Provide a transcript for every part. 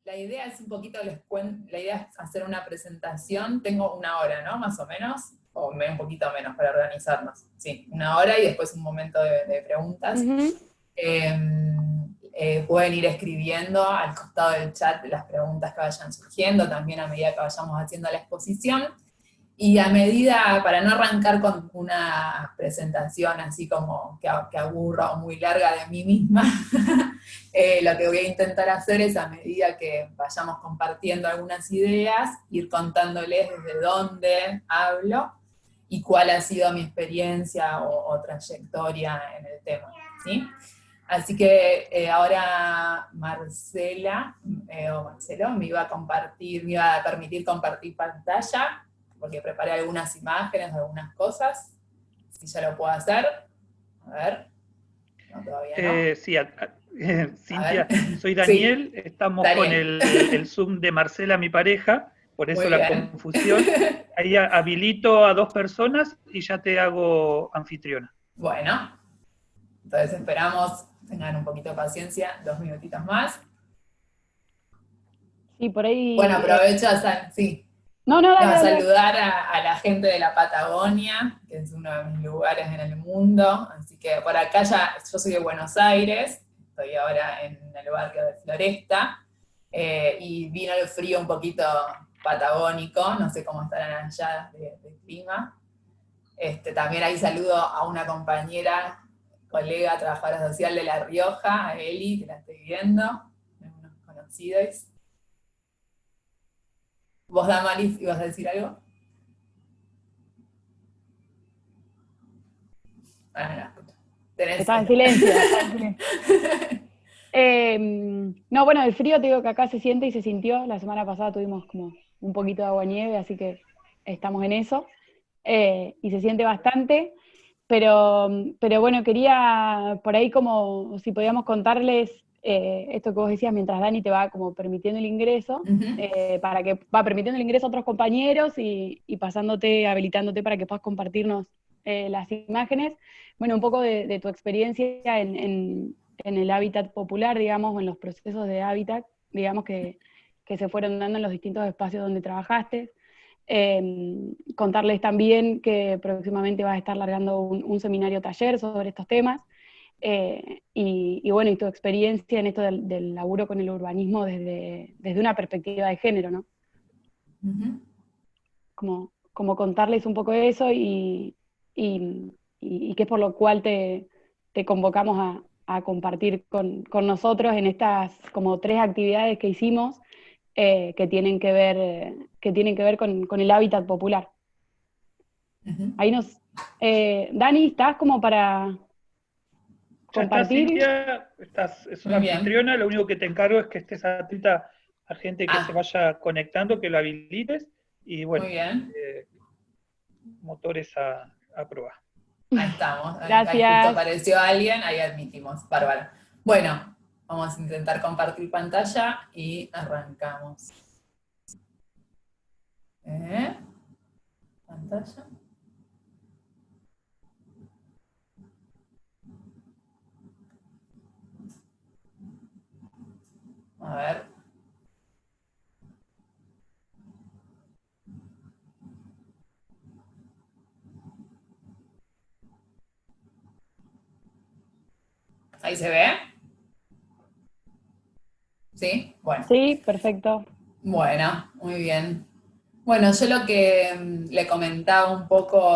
La idea es un poquito, la idea es hacer una presentación, tengo una hora, ¿no? Más o menos, o un poquito menos para organizarnos. Sí, una hora y después un momento de preguntas. Ujú. Pueden ir escribiendo al costado del chat las preguntas que vayan surgiendo, también a medida que vayamos haciendo la exposición. Y a medida, para no arrancar con una presentación así como que aburra o muy larga de mí misma, lo que voy a intentar hacer es, a medida que vayamos compartiendo algunas ideas, ir contándoles desde dónde hablo y cuál ha sido mi experiencia o trayectoria en el tema, ¿sí? Así que ahora Marcela, o Marcelo, me iba a permitir compartir pantalla, porque preparé algunas imágenes, algunas cosas, si ya lo puedo hacer. A ver, no, todavía no. Sí, A ver, Cintia, soy sí, Daniel, estamos con Daniel. el Zoom de Marcela, mi pareja, por eso Muy la bien. confusión. Ahí habilito a 2 personas y ya te hago anfitriona. Bueno, entonces esperamos, tengan un poquito de paciencia, 2 minutitos más. Sí, por ahí. Bueno, aprovecho sí, No, no, dale, a dale. saludar a la gente de la Patagonia, que es uno de mis lugares en el mundo. Así que por acá yo soy de Buenos Aires, estoy ahora en el barrio de Floresta, y vino el frío un poquito patagónico, no sé cómo estarán allá de clima. También ahí saludo a una compañera, colega, trabajadora social de La Rioja, a Eli, que la estoy viendo, unos conocidos. ¿Vos, Damaris, ibas a decir algo? Ah, no, escucho. Estaba en silencio. Estaba en silencio. No, bueno, el frío te digo que acá se siente y se sintió. La semana pasada tuvimos como un poquito de agua-nieve, así que estamos en eso. Y se siente bastante. Pero bueno, quería por ahí como si podíamos contarles esto que vos decías mientras Dani te va como permitiendo el ingreso, para que va permitiendo el ingreso a otros compañeros y pasándote, habilitándote para que puedas compartirnos las imágenes. Bueno, un poco de tu experiencia en el hábitat popular, digamos, o en los procesos de hábitat, digamos, que se fueron dando en los distintos espacios donde trabajaste. Contarles también que próximamente vas a estar largando un seminario taller sobre estos temas, y bueno, y tu experiencia en esto del laburo con el urbanismo desde una perspectiva de género, ¿no? Como contarles un poco de eso y que es por lo cual te convocamos a compartir con nosotros en estas como 3 actividades que hicimos, que tienen que ver con el hábitat popular. Ahí Dani, ¿estás como para Ya está, compartir? Cintia, es Muy una bien. anfitriona, lo único que te encargo es que estés atenta a gente que se vaya conectando, que lo habilites, y bueno, Muy bien. motores a probar. Ahí estamos. Ahí justo Gracias. apareció alguien, ahí admitimos. Bárbaro. Bueno, vamos a intentar compartir pantalla y arrancamos. Pantalla. A ver. ¿Ahí se ve? ¿Sí? Bueno. Sí, perfecto. Bueno, muy bien. Bueno, yo lo que le comentaba un poco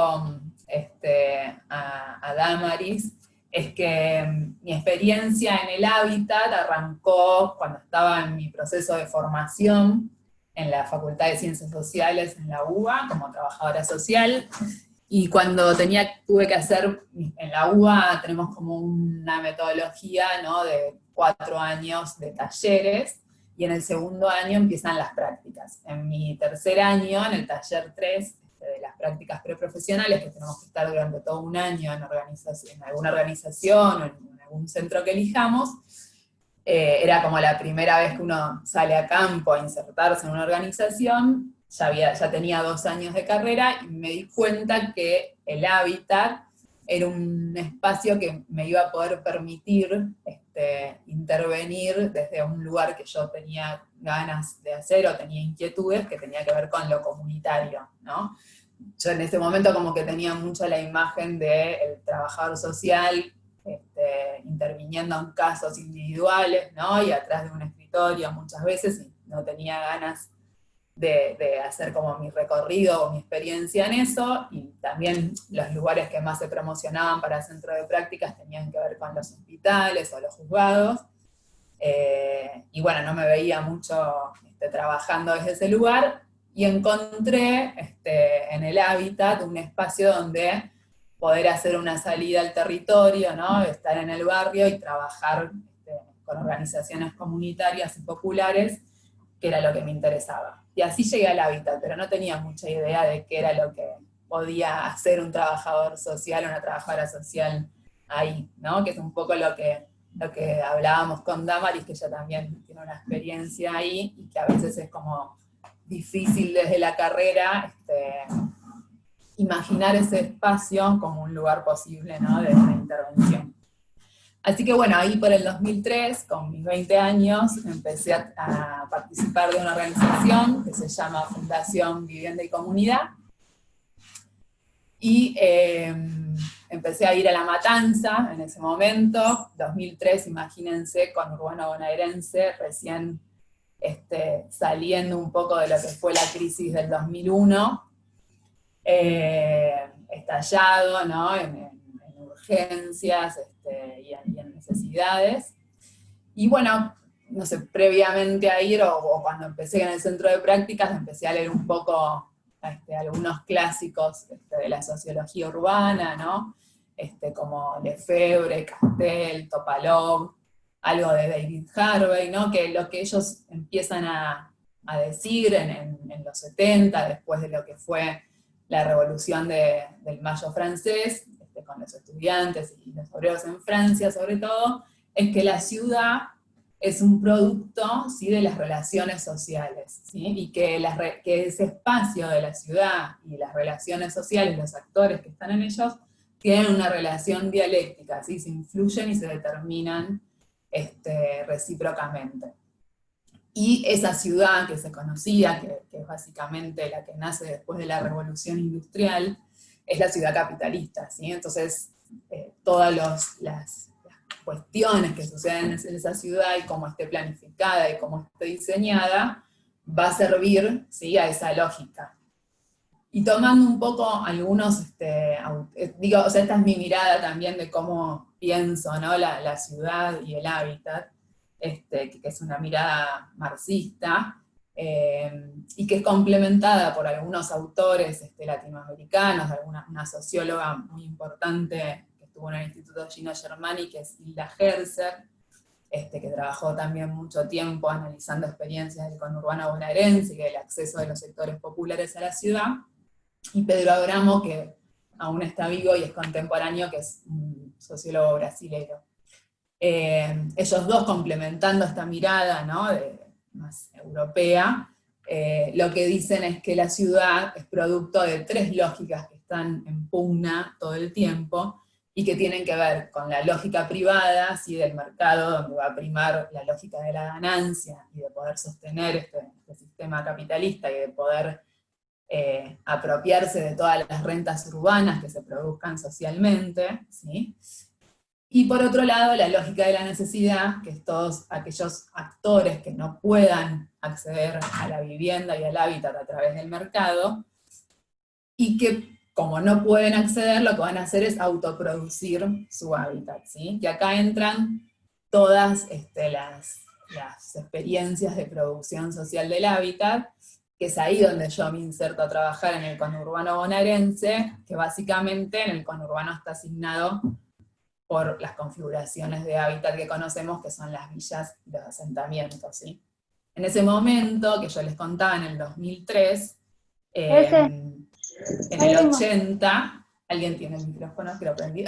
a Damaris es que mi experiencia en el hábitat arrancó cuando estaba en mi proceso de formación en la Facultad de Ciencias Sociales en la UBA como trabajadora social, y cuando tuve que hacer, en la UBA tenemos como una metodología, ¿no?, de 4 años de talleres, y en el segundo año empiezan las prácticas. En mi tercer año, en el taller 3 de las prácticas preprofesionales, que tenemos que estar durante todo un año en alguna organización o en algún centro que elijamos, era como la primera vez que uno sale a campo a insertarse en una organización. Ya tenía 2 años de carrera y me di cuenta que el hábitat era un espacio que me iba a poder permitir intervenir desde un lugar que yo tenía ganas de hacer o tenía inquietudes, que tenía que ver con lo comunitario, ¿no? Yo en ese momento como que tenía mucho la imagen del trabajador social interviniendo en casos individuales, ¿no? Y atrás de un escritorio muchas veces, y no tenía ganas de hacer como mi recorrido o mi experiencia en eso, y también los lugares que más se promocionaban para centro de prácticas tenían que ver con los hospitales o los juzgados, y bueno, no me veía mucho trabajando desde ese lugar, y encontré en el Hábitat un espacio donde poder hacer una salida al territorio, ¿no? Estar en el barrio y trabajar con organizaciones comunitarias y populares, que era lo que me interesaba. Y así llegué al Hábitat, pero no tenía mucha idea de qué era lo que podía hacer un trabajador social o una trabajadora social ahí, ¿no? Que es un poco lo que hablábamos con Damaris, que ella también tiene una experiencia ahí, y que a veces es como difícil desde la carrera imaginar ese espacio como un lugar posible, ¿no? De una intervención. Así que bueno, ahí por el 2003, con mis 20 años, empecé a participar de una organización que se llama Fundación Vivienda y Comunidad, y empecé a ir a La Matanza en ese momento. 2003, imagínense, con Urbano Bonaerense, recién saliendo un poco de lo que fue la crisis del 2001, estallado, ¿no? en urgencias y en necesidades. Y bueno, no sé, previamente a ir, o cuando empecé en el centro de prácticas, empecé a leer un poco algunos clásicos de la sociología urbana, ¿no? Como Lefebvre, Castel, Topalov, algo de David Harvey, ¿no? Que lo que ellos empiezan a decir en los 70, después de lo que fue la revolución del Mayo francés, con los estudiantes y los obreros en Francia sobre todo, es que la ciudad es un producto, ¿sí?, de las relaciones sociales, ¿sí? Y que ese espacio de la ciudad y las relaciones sociales, los actores que están en ellos, tienen una relación dialéctica, ¿sí? Se influyen y se determinan recíprocamente. Y esa ciudad que se conocía, que es básicamente la que nace después de la Revolución Industrial, es la ciudad capitalista, ¿sí? Entonces, todas las cuestiones que suceden en esa ciudad y cómo esté planificada y cómo esté diseñada, va a servir, ¿sí?, a esa lógica. Y tomando un poco algunos, o sea, esta es mi mirada también de cómo pienso, ¿no?, la ciudad y el hábitat, que es una mirada marxista, y que es complementada por algunos autores latinoamericanos, una socióloga muy importante que estuvo en el Instituto Gino Germani, que es Hilda Herzer, que trabajó también mucho tiempo analizando experiencias del conurbano bonaerense y del acceso de los sectores populares a la ciudad, y Pedro Abramo, que aún está vivo y es contemporáneo, que es un sociólogo brasileño. Ellos dos complementando esta mirada, ¿no?, más europea, lo que dicen es que la ciudad es producto de tres lógicas que están en pugna todo el tiempo, y que tienen que ver con la lógica privada, ¿sí?, del mercado, donde va a primar la lógica de la ganancia, y de poder sostener este sistema capitalista, y de poder apropiarse de todas las rentas urbanas que se produzcan socialmente, ¿sí? Y por otro lado, la lógica de la necesidad, que es todos aquellos actores que no puedan acceder a la vivienda y al hábitat a través del mercado, y que como no pueden acceder, lo que van a hacer es autoproducir su hábitat, ¿sí? Que acá entran todas las experiencias de producción social del hábitat, que es ahí donde yo me inserto a trabajar en el conurbano bonaerense, que básicamente en el conurbano está asignado por las configuraciones de hábitat que conocemos, que son las villas y los asentamientos, ¿sí? En ese momento, que yo les contaba en el 2003, en el 80, alguien tiene el micrófono que lo prendí,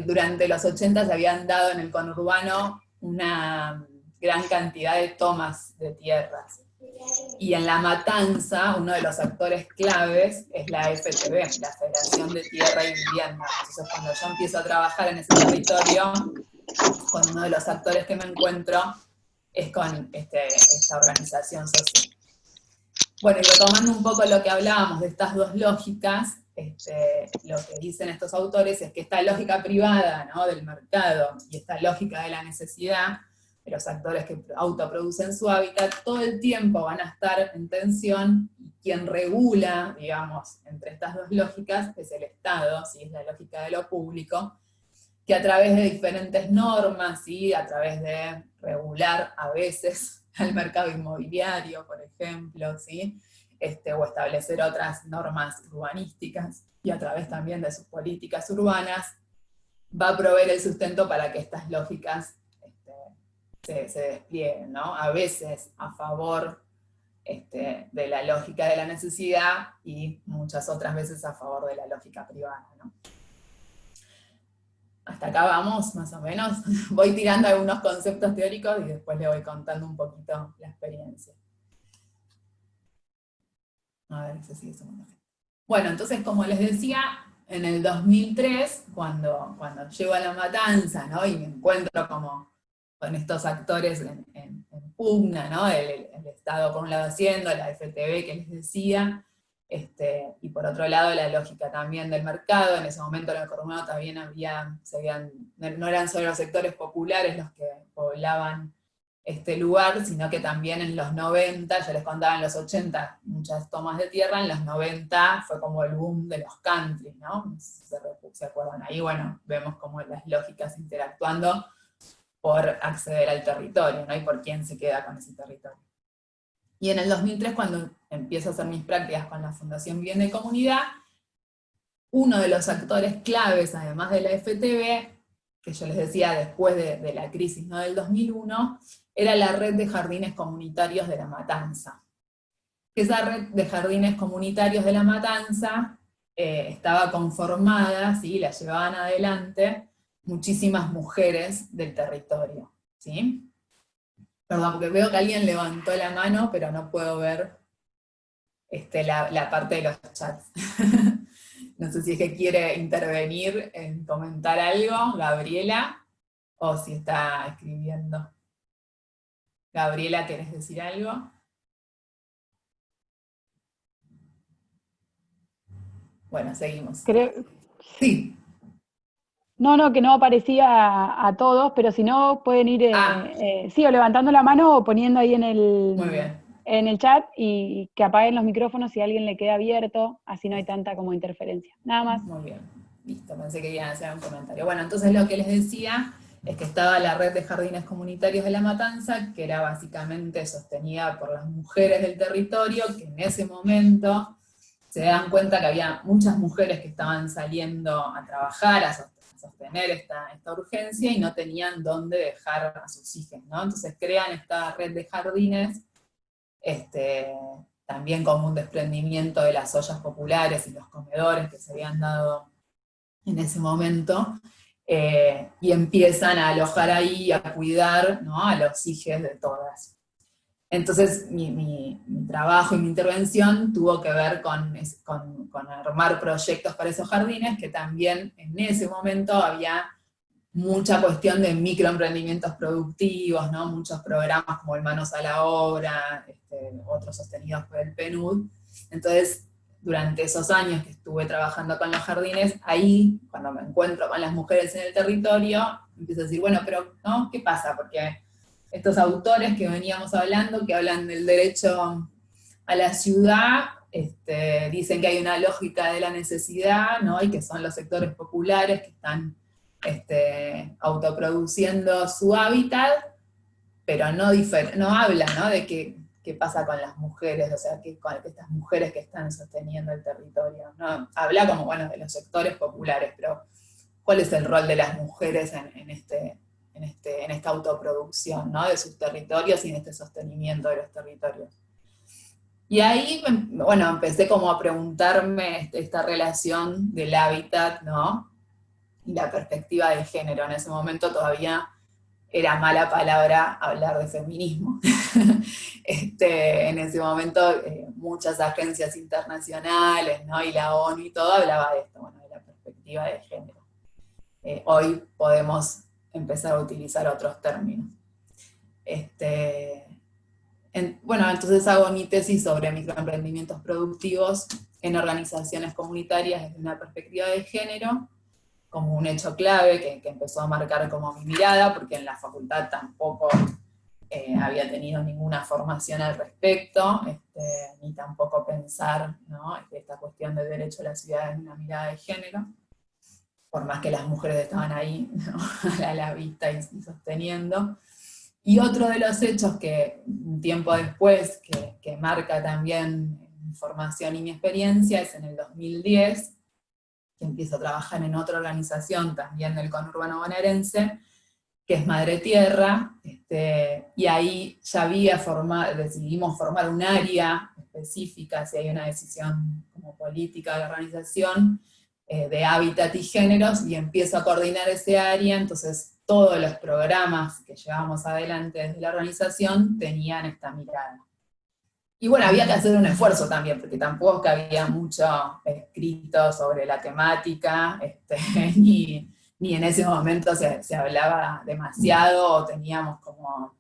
durante los 80 se habían dado en el conurbano una gran cantidad de tomas de tierras. Y en La Matanza, uno de los actores claves es la FTV, la Federación de Tierra y Vivienda. Entonces, cuando yo empiezo a trabajar en ese territorio, con uno de los actores que me encuentro, es con esta organización social. Bueno, y retomando un poco lo que hablábamos de estas dos lógicas, lo que dicen estos autores es que esta lógica privada, ¿no?, del mercado, y esta lógica de la necesidad, de los actores que autoproducen su hábitat, todo el tiempo van a estar en tensión, y quien regula, digamos, entre estas dos lógicas es el Estado, ¿sí?, es la lógica de lo público, que a través de diferentes normas, ¿sí?, a través de regular a veces al mercado inmobiliario, por ejemplo, ¿sí?, o establecer otras normas urbanísticas, y a través también de sus políticas urbanas, va a proveer el sustento para que estas lógicas se desplieguen, ¿no? A veces a favor de la lógica de la necesidad, y muchas otras veces a favor de la lógica privada, ¿no? Hasta acá vamos, más o menos. Voy tirando algunos conceptos teóricos y después le voy contando un poquito la experiencia. A ver, se sigue sumando gente. Bueno, entonces, como les decía, en el 2003, cuando llego a La Matanza, ¿no?, y me encuentro como con estos actores en pugna, ¿no?, el Estado por un lado haciendo, la FTV que les decía, y por otro lado la lógica también del mercado. En ese momento en el Coronado también no eran solo los sectores populares los que poblaban este lugar, sino que también en los 90, ya les contaba en los 80, muchas tomas de tierra, en los 90 fue como el boom de los country, ¿no? ¿Se acuerdan? Ahí, bueno, vemos como las lógicas interactuando por acceder al territorio, ¿no?, y por quién se queda con ese territorio. Y en el 2003, cuando empiezo a hacer mis prácticas con la Fundación Bien de Comunidad, uno de los actores claves, además de la FTV, que yo les decía después de la crisis, ¿no?, del 2001, era la red de jardines comunitarios de La Matanza. Esa red de jardines comunitarios de La Matanza estaba conformada, ¿sí?, la llevaban adelante muchísimas mujeres del territorio, ¿sí? Perdón, porque veo que alguien levantó la mano, pero no puedo ver la parte de los chats. No sé si es que quiere intervenir en comentar algo, Gabriela, o si está escribiendo. Gabriela, ¿querés decir algo? Bueno, seguimos. Creo, Sí. no, que no aparecía a todos, pero si no pueden ir, sí, o levantando la mano o poniendo ahí Muy bien. en el chat, y que apaguen los micrófonos si a alguien le queda abierto, así no hay tanta como interferencia. Nada más. Muy bien, listo, pensé que iban a hacer un comentario. Bueno, entonces lo que les decía es que estaba la red de jardines comunitarios de La Matanza, que era básicamente sostenida por las mujeres del territorio, que en ese momento se dan cuenta que había muchas mujeres que estaban saliendo a trabajar, a sostener esta urgencia, y no tenían dónde dejar a sus hijos, ¿no? Entonces crean esta red de jardines, también como un desprendimiento de las ollas populares y los comedores que se habían dado en ese momento, y empiezan a alojar ahí, a cuidar, ¿no?, a los hijos de todas. Entonces mi trabajo y mi intervención tuvo que ver con armar proyectos para esos jardines, que también en ese momento había mucha cuestión de microemprendimientos productivos, ¿no?, muchos programas como el Manos a la Obra, otros sostenidos por el PNUD. Entonces, durante esos años que estuve trabajando con los jardines, ahí, cuando me encuentro con las mujeres en el territorio, empiezo a decir, bueno, pero, ¿no?, ¿qué pasa? Porque estos autores que veníamos hablando, que hablan del derecho a la ciudad, dicen que hay una lógica de la necesidad, ¿no?, y que son los sectores populares que están autoproduciendo su hábitat, pero no habla, ¿no?, de qué pasa con las mujeres, o sea, con estas mujeres que están sosteniendo el territorio, ¿no? Habla como, bueno, de los sectores populares, pero ¿cuál es el rol de las mujeres en esta autoproducción, ¿no?, de sus territorios y en este sostenimiento de los territorios? Y ahí, bueno, empecé como a preguntarme esta relación del hábitat, ¿no?, y la perspectiva de género. En ese momento todavía era mala palabra hablar de feminismo. En ese momento muchas agencias internacionales, ¿no?, y la ONU y todo hablaba de esto, bueno, de la perspectiva de género. Hoy podemos empezar a utilizar otros términos. Bueno, entonces hago mi tesis sobre microemprendimientos productivos en organizaciones comunitarias desde una perspectiva de género, como un hecho clave que empezó a marcar como mi mirada, porque en la facultad tampoco había tenido ninguna formación al respecto, ni tampoco pensar, ¿no?, esta cuestión del derecho a la ciudad en una mirada de género, por más que las mujeres estaban ahí, ¿no?, a la vista y sosteniendo. Y otro de los hechos que un tiempo después, que marca también mi formación y mi experiencia, es en el 2010, que empiezo a trabajar en otra organización también del conurbano bonaerense, que es Madre Tierra, y ahí ya decidimos formar un área específica, si hay una decisión como política de la organización, de hábitat y géneros, y empiezo a coordinar ese área. Entonces todos los programas que llevamos adelante desde la organización tenían esta mirada. Y bueno, había que hacer un esfuerzo también, porque tampoco es que había mucho escrito sobre la temática, ni en ese momento se hablaba demasiado, o teníamos como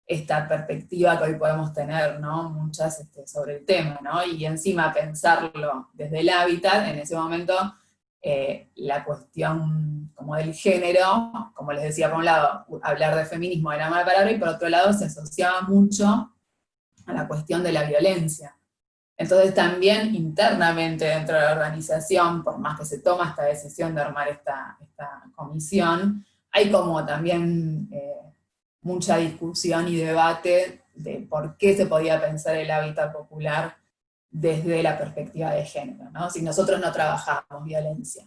esta perspectiva que hoy podemos tener, ¿no?, muchas sobre el tema, ¿no? Y encima pensarlo desde el hábitat, en ese momento la cuestión como del género, como les decía, por un lado, hablar de feminismo era mala palabra, y por otro lado se asociaba mucho a la cuestión de la violencia. Entonces también internamente dentro de la organización, por más que se toma esta decisión de armar esta comisión, hay como también mucha discusión y debate de por qué se podía pensar el hábitat popular desde la perspectiva de género, ¿no? Si nosotros no trabajamos violencia.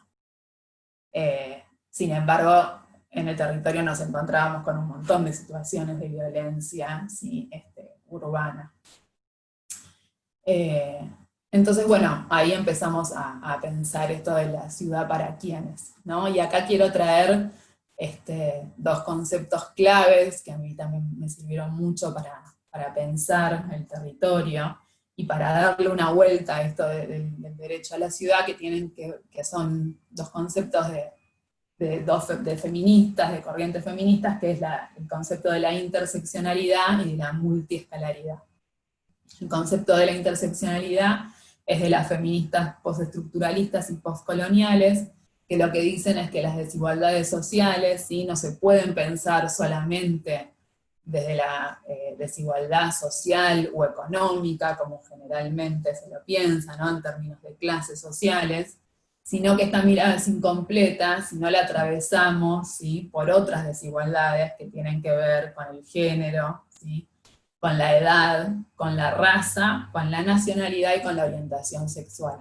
Sin embargo, en el territorio nos encontrábamos con un montón de situaciones de violencia, ¿sí?, urbana. Entonces, bueno, ahí empezamos a pensar esto de la ciudad para quiénes, ¿no? Y acá quiero traer dos conceptos claves que a mí también me sirvieron mucho para pensar el territorio y para darle una vuelta a esto del derecho a la ciudad, que son dos conceptos de feministas, de corrientes feministas, que es el concepto de la interseccionalidad y de la multiescalaridad. El concepto de la interseccionalidad es de las feministas postestructuralistas y postcoloniales, que lo que dicen es que las desigualdades sociales, ¿sí?, no se pueden pensar solamente desde la desigualdad social o económica, como generalmente se lo piensa, ¿no?, en términos de clases sociales, sino que esta mirada es incompleta si no la atravesamos, ¿sí?, por otras desigualdades que tienen que ver con el género, ¿sí?, con la edad, con la raza, con la nacionalidad y con la orientación sexual.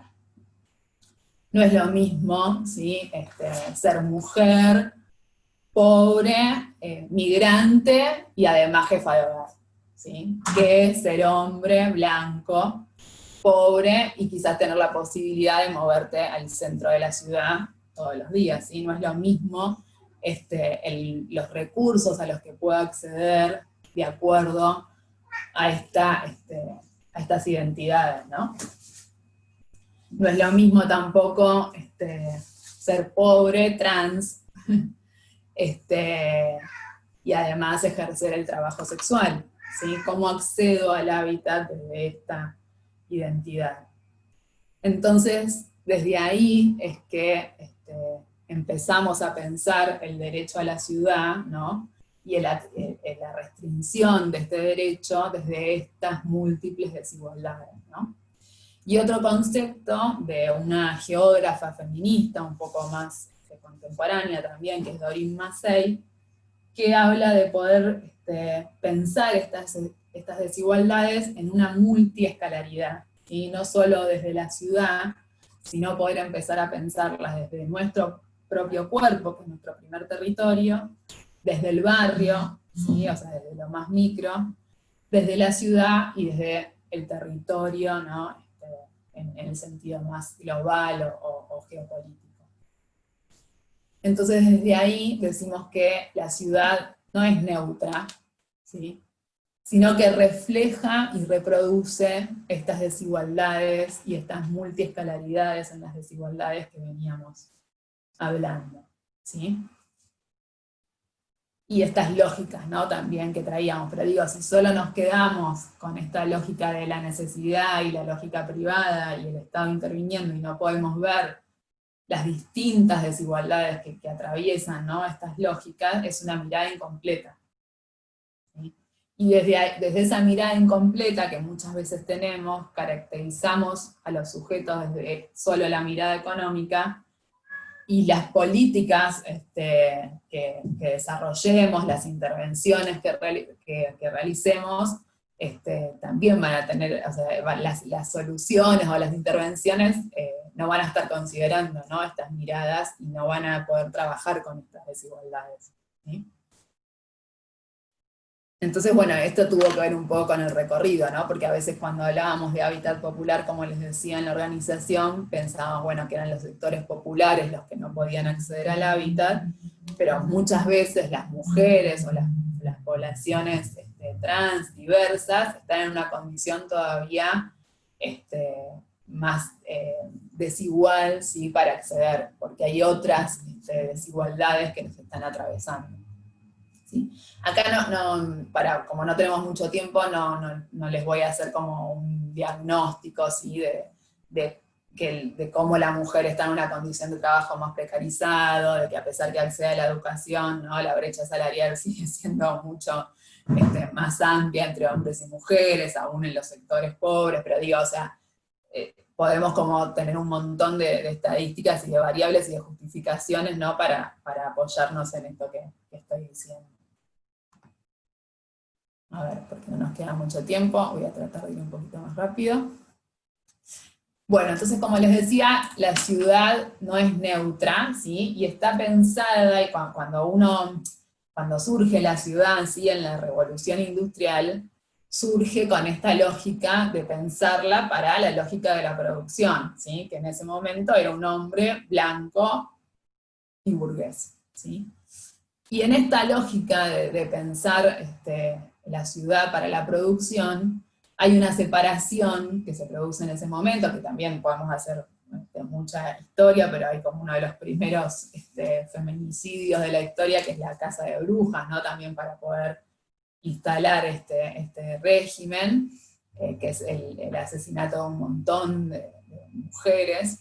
No es lo mismo, ¿sí?, ser mujer, pobre, migrante y además jefa de hogar, ¿sí?, que ser hombre, blanco, pobre y quizás tener la posibilidad de moverte al centro de la ciudad todos los días, ¿sí? No es lo mismo los recursos a los que puedo acceder de acuerdo a estas identidades, ¿no? No es lo mismo tampoco ser pobre, trans, y además ejercer el trabajo sexual, ¿sí? ¿Cómo accedo al hábitat de esta identidad? Entonces, desde ahí es que empezamos a pensar el derecho a la ciudad, ¿no?, y la restricción de este derecho desde estas múltiples desigualdades, ¿no? Y otro concepto de una geógrafa feminista un poco más contemporánea también, que es Doreen Massey, que habla de poder pensar estas desigualdades en una multiescalaridad, y no solo desde la ciudad, sino poder empezar a pensarlas desde nuestro propio cuerpo, que es nuestro primer territorio, desde el barrio, ¿sí?, o sea, desde lo más micro, desde la ciudad y desde el territorio, ¿no?, en el sentido más global o geopolítico. Entonces desde ahí decimos que la ciudad no es neutra, ¿sí?, sino que refleja y reproduce estas desigualdades y estas multiescalaridades en las desigualdades que veníamos hablando, ¿sí? Y estas lógicas, ¿no? También que traíamos, pero digo, si solo nos quedamos con esta lógica de la necesidad y la lógica privada y el Estado interviniendo y no podemos ver las distintas desigualdades que atraviesan, ¿no?, estas lógicas, es una mirada incompleta. ¿Sí? Y desde esa mirada incompleta que muchas veces tenemos, caracterizamos a los sujetos desde solo la mirada económica, y las políticas que desarrollemos, las intervenciones que realicemos, también van a tener, o sea, las soluciones o las intervenciones no van a estar considerando, ¿no?, estas miradas, y no van a poder trabajar con estas desigualdades. ¿Sí? Entonces, bueno, esto tuvo que ver un poco con el recorrido, ¿no? Porque a veces cuando hablábamos de hábitat popular, como les decía en la organización, pensábamos, bueno, que eran los sectores populares los que no podían acceder al hábitat, pero muchas veces las mujeres o las poblaciones trans, diversas, están en una condición todavía más desigual, ¿sí?, para acceder, porque hay otras desigualdades que nos están atravesando. ¿Sí? Acá como no tenemos mucho tiempo, no les voy a hacer como un diagnóstico, ¿sí?, de cómo la mujer está en una condición de trabajo más precarizado, de que a pesar que accede a la educación, ¿no?, la brecha salarial sigue siendo mucho más amplia entre hombres y mujeres, aún en los sectores pobres, pero digo, o sea, podemos como tener un montón de estadísticas y de variables y de justificaciones, ¿no?, para apoyarnos en esto que estoy diciendo. A ver, porque no nos queda mucho tiempo, voy a tratar de ir un poquito más rápido. Bueno, entonces, como les decía, la ciudad no es neutra, ¿sí?, y está pensada, y cuando surge la ciudad, ¿sí?, en la revolución industrial, surge con esta lógica de pensarla para la lógica de la producción, ¿sí?, que en ese momento era un hombre blanco y burgués, ¿sí? Y en esta lógica de pensar la ciudad para la producción, hay una separación que se produce en ese momento, que también podemos hacer mucha historia, pero hay como uno de los primeros feminicidios de la historia, que es la Casa de Brujas, ¿no?, también para poder instalar este régimen, que es el asesinato de un montón de mujeres.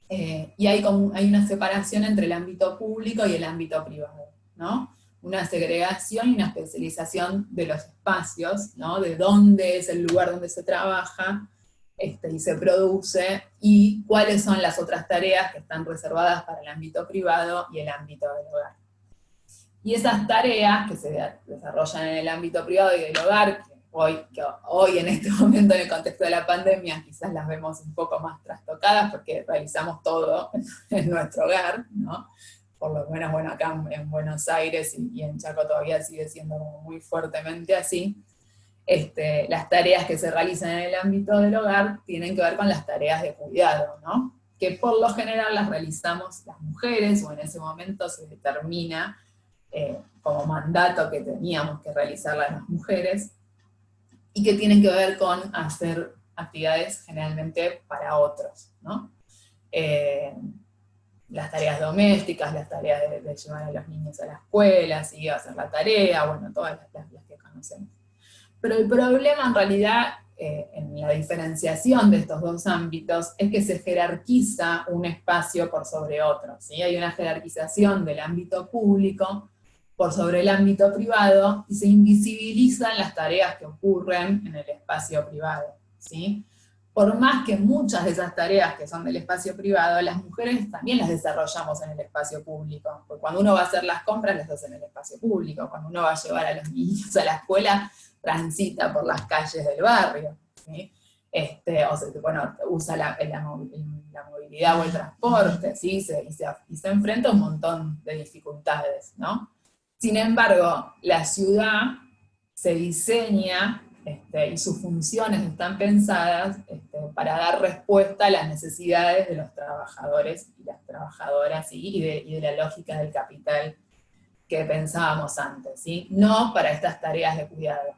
Y hay una separación entre el ámbito público y el ámbito privado, ¿no? Una segregación y una especialización de los espacios, ¿no?, de dónde es el lugar donde se trabaja y se produce, y cuáles son las otras tareas que están reservadas para el ámbito privado y el ámbito del hogar. Y esas tareas que se desarrollan en el ámbito privado y del hogar, que hoy en este momento en el contexto de la pandemia quizás las vemos un poco más trastocadas porque realizamos todo en nuestro hogar, ¿no? Por lo menos, bueno, acá en Buenos Aires y en Chaco todavía sigue siendo como muy fuertemente así. Las tareas que se realizan en el ámbito del hogar tienen que ver con las tareas de cuidado, ¿no?, que por lo general las realizamos las mujeres, o en ese momento se determina como mandato que teníamos que realizarlas las mujeres, y que tienen que ver con hacer actividades generalmente para otros, ¿no? Las tareas domésticas, las tareas de llevar a los niños a la escuela, ¿sí?, hacer la tarea, bueno, todas las que conocemos. Pero el problema en realidad, en la diferenciación de estos dos ámbitos, es que se jerarquiza un espacio por sobre otro, ¿sí? Hay una jerarquización del ámbito público por sobre el ámbito privado, y se invisibilizan las tareas que ocurren en el espacio privado, ¿sí? Por más que muchas de esas tareas que son del espacio privado, las mujeres también las desarrollamos en el espacio público, porque cuando uno va a hacer las compras, las hace en el espacio público, cuando uno va a llevar a los niños a la escuela, transita por las calles del barrio, ¿sí? O sea, bueno, usa la movilidad o el transporte, ¿sí? Y se enfrenta a un montón de dificultades, ¿no? Sin embargo, la ciudad se diseña y sus funciones están pensadas para dar respuesta a las necesidades de los trabajadores y las trabajadoras, ¿sí?, y de la lógica del capital que pensábamos antes, ¿sí?, no para estas tareas de cuidado.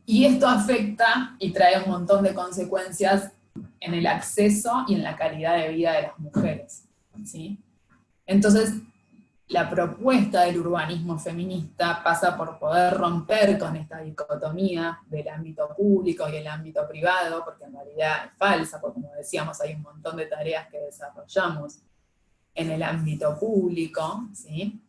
Y esto afecta y trae un montón de consecuencias en el acceso y en la calidad de vida de las mujeres, ¿sí? Entonces, la propuesta del urbanismo feminista pasa por poder romper con esta dicotomía del ámbito público y el ámbito privado, porque en realidad es falsa, porque como decíamos, hay un montón de tareas que desarrollamos en el ámbito público, ¿sí?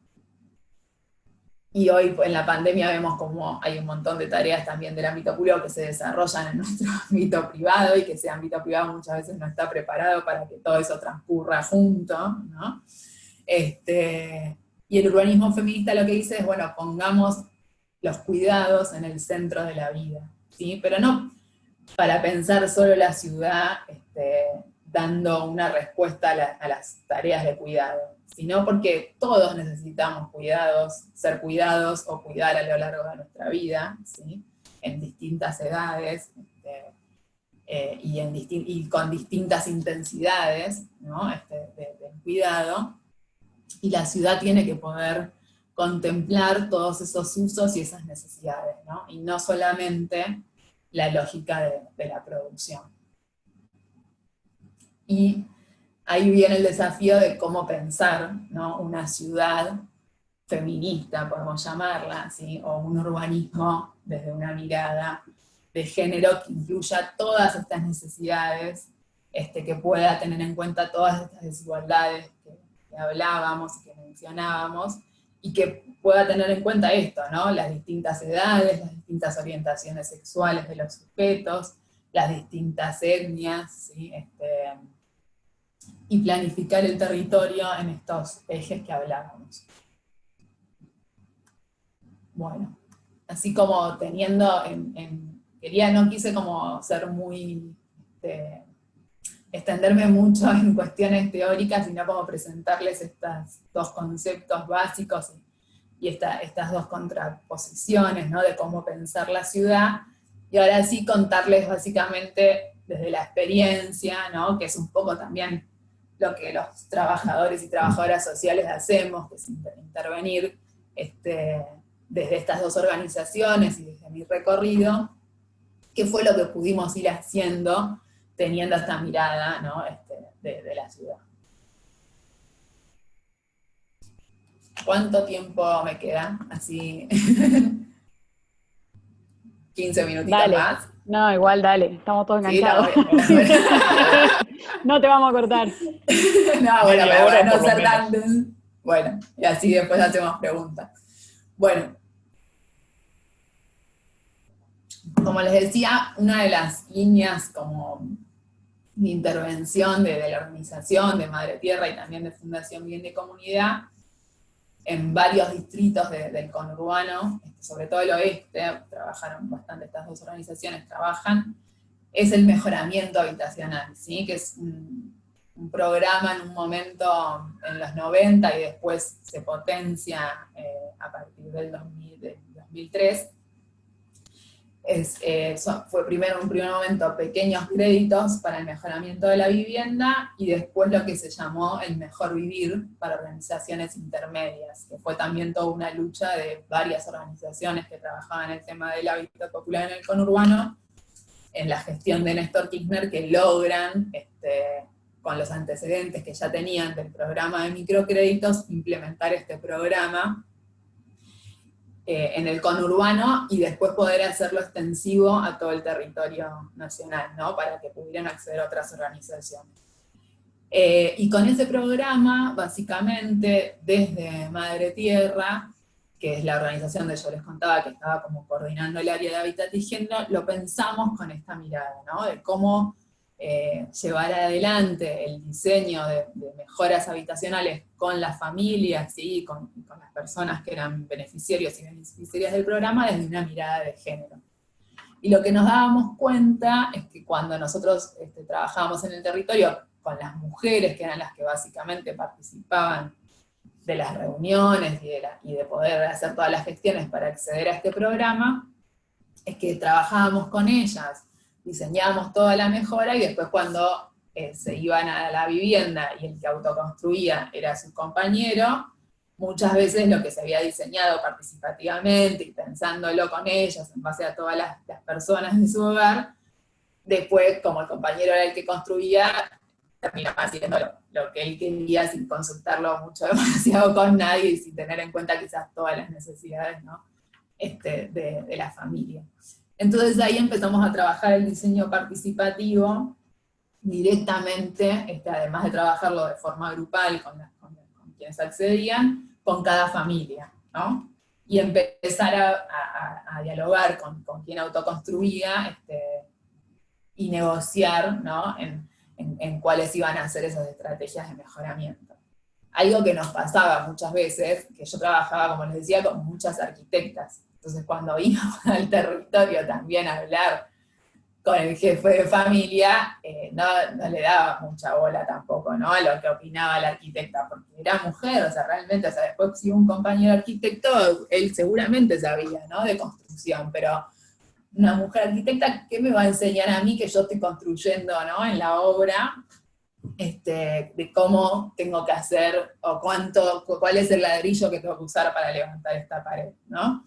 Y hoy en la pandemia vemos como hay un montón de tareas también del ámbito público que se desarrollan en nuestro ámbito privado, y que ese ámbito privado muchas veces no está preparado para que todo eso transcurra junto, ¿no? Y el urbanismo feminista lo que dice es, bueno, pongamos los cuidados en el centro de la vida, ¿sí? Pero no para pensar solo la ciudad dando una respuesta a las tareas de cuidado, sino porque todos necesitamos cuidados, ser cuidados o cuidar a lo largo de nuestra vida, ¿sí? En distintas edades, y con distintas intensidades, ¿no? Del cuidado. Y la ciudad tiene que poder contemplar todos esos usos y esas necesidades, ¿no? Y no solamente la lógica de la producción. Y ahí viene el desafío de cómo pensar, ¿no? Una ciudad feminista, podemos llamarla, ¿sí? O un urbanismo desde una mirada de género que incluya todas estas necesidades, que pueda tener en cuenta todas estas desigualdades que hablábamos y que mencionábamos, y que pueda tener en cuenta esto, ¿no? Las distintas edades, las distintas orientaciones sexuales de los sujetos, las distintas etnias, ¿sí? Y planificar el territorio en estos ejes que hablábamos. Bueno, así como teniendo no quise como ser muy, extenderme mucho en cuestiones teóricas, sino como presentarles estos dos conceptos básicos y estas dos contraposiciones, ¿no? De cómo pensar la ciudad, y ahora sí contarles básicamente desde la experiencia, ¿no? Que es un poco también lo que los trabajadores y trabajadoras sociales hacemos, que es intervenir desde estas dos organizaciones y desde mi recorrido, qué fue lo que pudimos ir haciendo teniendo esta mirada, ¿no? de la ciudad. ¿Cuánto tiempo me queda? Así 15 minutitos dale. más. No, igual dale, estamos todos enganchados. Sí, no te vamos a cortar. No, bueno, para no ser tan... Bueno, y así después hacemos preguntas. Bueno, como les decía, una de las líneas como de intervención de la organización de Madre Tierra y también de Fundación Bien de Comunidad, en varios distritos del conurbano, sobre todo el oeste, trabajaron bastante estas dos organizaciones, es el mejoramiento habitacional, ¿sí? Que es un programa en un momento en los 90 y después se potencia a partir del 2003, fue primero en un primer momento pequeños créditos para el mejoramiento de la vivienda, y después lo que se llamó el Mejor Vivir para organizaciones intermedias, que fue también toda una lucha de varias organizaciones que trabajaban el tema del hábitat popular en el conurbano, en la gestión de Néstor Kirchner, que logran, con los antecedentes que ya tenían del programa de microcréditos, implementar este programa en el conurbano y después poder hacerlo extensivo a todo el territorio nacional, ¿no? Para que pudieran acceder a otras organizaciones. Y con ese programa, básicamente, desde Madre Tierra, que es la organización de yo les contaba que estaba como coordinando el área de hábitat y género, lo pensamos con esta mirada, ¿no? De cómo llevar adelante el diseño de mejoras habitacionales con las familias, ¿sí? con las personas que eran beneficiarios y beneficiarias del programa desde una mirada de género. Y lo que nos dábamos cuenta es que cuando nosotros trabajábamos en el territorio con las mujeres, que eran las que básicamente participaban de las reuniones y de poder hacer todas las gestiones para acceder a este programa, es que trabajábamos con ellas, diseñábamos toda la mejora, y después cuando se iban a la vivienda y el que autoconstruía era su compañero, muchas veces lo que se había diseñado participativamente y pensándolo con ellas en base a todas las personas de su hogar, después como el compañero era el que construía, terminaba haciendo lo que él quería sin consultarlo mucho demasiado con nadie y sin tener en cuenta quizás todas las necesidades, ¿no? de la familia. Entonces ahí empezamos a trabajar el diseño participativo directamente, además de trabajarlo de forma grupal con quienes accedían, con cada familia, ¿no? Y empezar a dialogar con quien autoconstruía y negociar, ¿no? en cuáles iban a ser esas estrategias de mejoramiento. Algo que nos pasaba muchas veces, que yo trabajaba, como les decía, con muchas arquitectas. Entonces cuando íbamos al territorio también a hablar con el jefe de familia, no le daba mucha bola tampoco, ¿no? A lo que opinaba la arquitecta, porque era mujer, o sea, realmente, o sea, después si un compañero arquitecto, él seguramente sabía, ¿no? De construcción, pero una mujer arquitecta, ¿qué me va a enseñar a mí que yo estoy construyendo, ¿no? En la obra, de cómo tengo que hacer, o cuál es el ladrillo que tengo que usar para levantar esta pared, ¿no?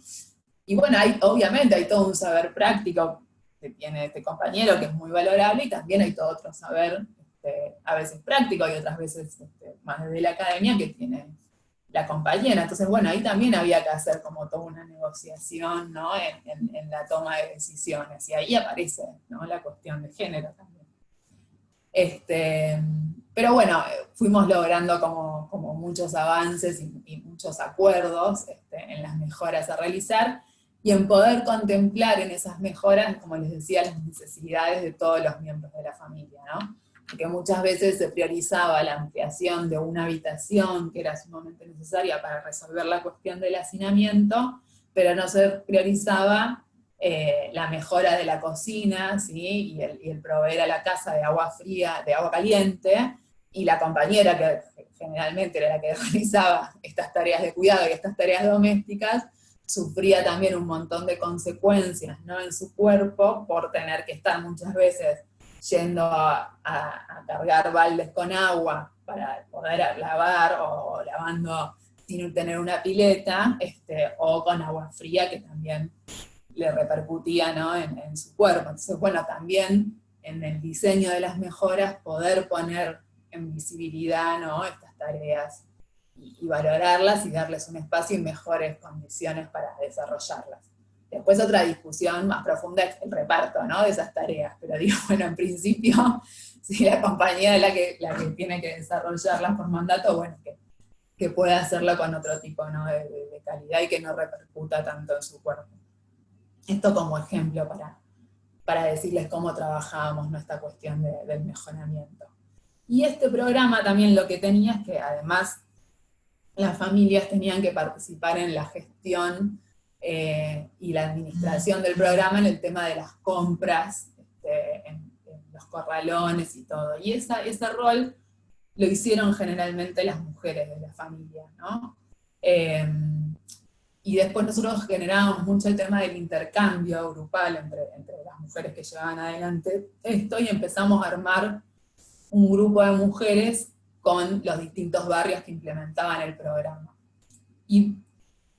Y bueno, obviamente hay todo un saber práctico que tiene este compañero, que es muy valorable, y también hay todo otro saber, a veces práctico, y otras veces más desde la academia, que tiene la compañera. Entonces, bueno, ahí también había que hacer como toda una negociación, ¿no? en la toma de decisiones, y ahí aparece, ¿no? La cuestión de género también. Pero bueno, fuimos logrando como muchos avances y muchos acuerdos en las mejoras a realizar, y en poder contemplar en esas mejoras, como les decía, las necesidades de todos los miembros de la familia, ¿no? Porque muchas veces se priorizaba la ampliación de una habitación que era sumamente necesaria para resolver la cuestión del hacinamiento, pero no se priorizaba la mejora de la cocina, ¿sí? y el proveer a la casa de agua fría, de agua caliente, y la compañera, que generalmente era la que realizaba estas tareas de cuidado y estas tareas domésticas, sufría también un montón de consecuencias, ¿no? en su cuerpo por tener que estar muchas veces yendo a cargar baldes con agua para poder lavar, o lavando sin tener una pileta, o con agua fría que también le repercutía, ¿no? en su cuerpo. Entonces, bueno, también en el diseño de las mejoras poder poner en visibilidad, ¿no? estas tareas y valorarlas y darles un espacio y mejores condiciones para desarrollarlas. Después otra discusión más profunda es el reparto, ¿no? de esas tareas, pero digo, bueno, en principio, si la compañía es la que tiene que desarrollarlas por mandato, bueno, que pueda hacerlo con otro tipo, ¿no? de calidad y que no repercuta tanto en su cuerpo. Esto como ejemplo para decirles cómo trabajábamos nuestra cuestión del mejoramiento. Y este programa también lo que tenía es que además las familias tenían que participar en la gestión y la administración del programa en el tema de las compras, en los corralones y todo. Y ese rol lo hicieron generalmente las mujeres de la familia, ¿no? Y después nosotros generábamos mucho el tema del intercambio grupal entre las mujeres que llevaban adelante esto, y empezamos a armar un grupo de mujeres con los distintos barrios que implementaban el programa. Y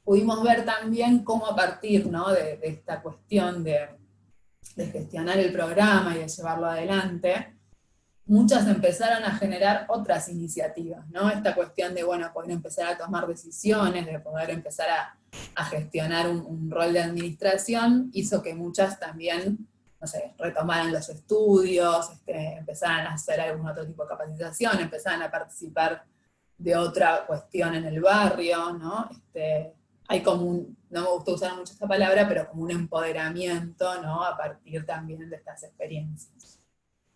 pudimos ver también cómo a partir, ¿no? de esta cuestión de gestionar el programa y de llevarlo adelante, muchas empezaron a generar otras iniciativas, ¿no? Esta cuestión de, bueno, poder empezar a tomar decisiones, de poder empezar a gestionar un rol de administración, hizo que muchas también, no sé, retomaran los estudios, empezaran a hacer algún otro tipo de capacitación, empezaran a participar de otra cuestión en el barrio, ¿no? Hay como no me gusta usar mucho esta palabra, pero como un empoderamiento, ¿no? A partir también de estas experiencias.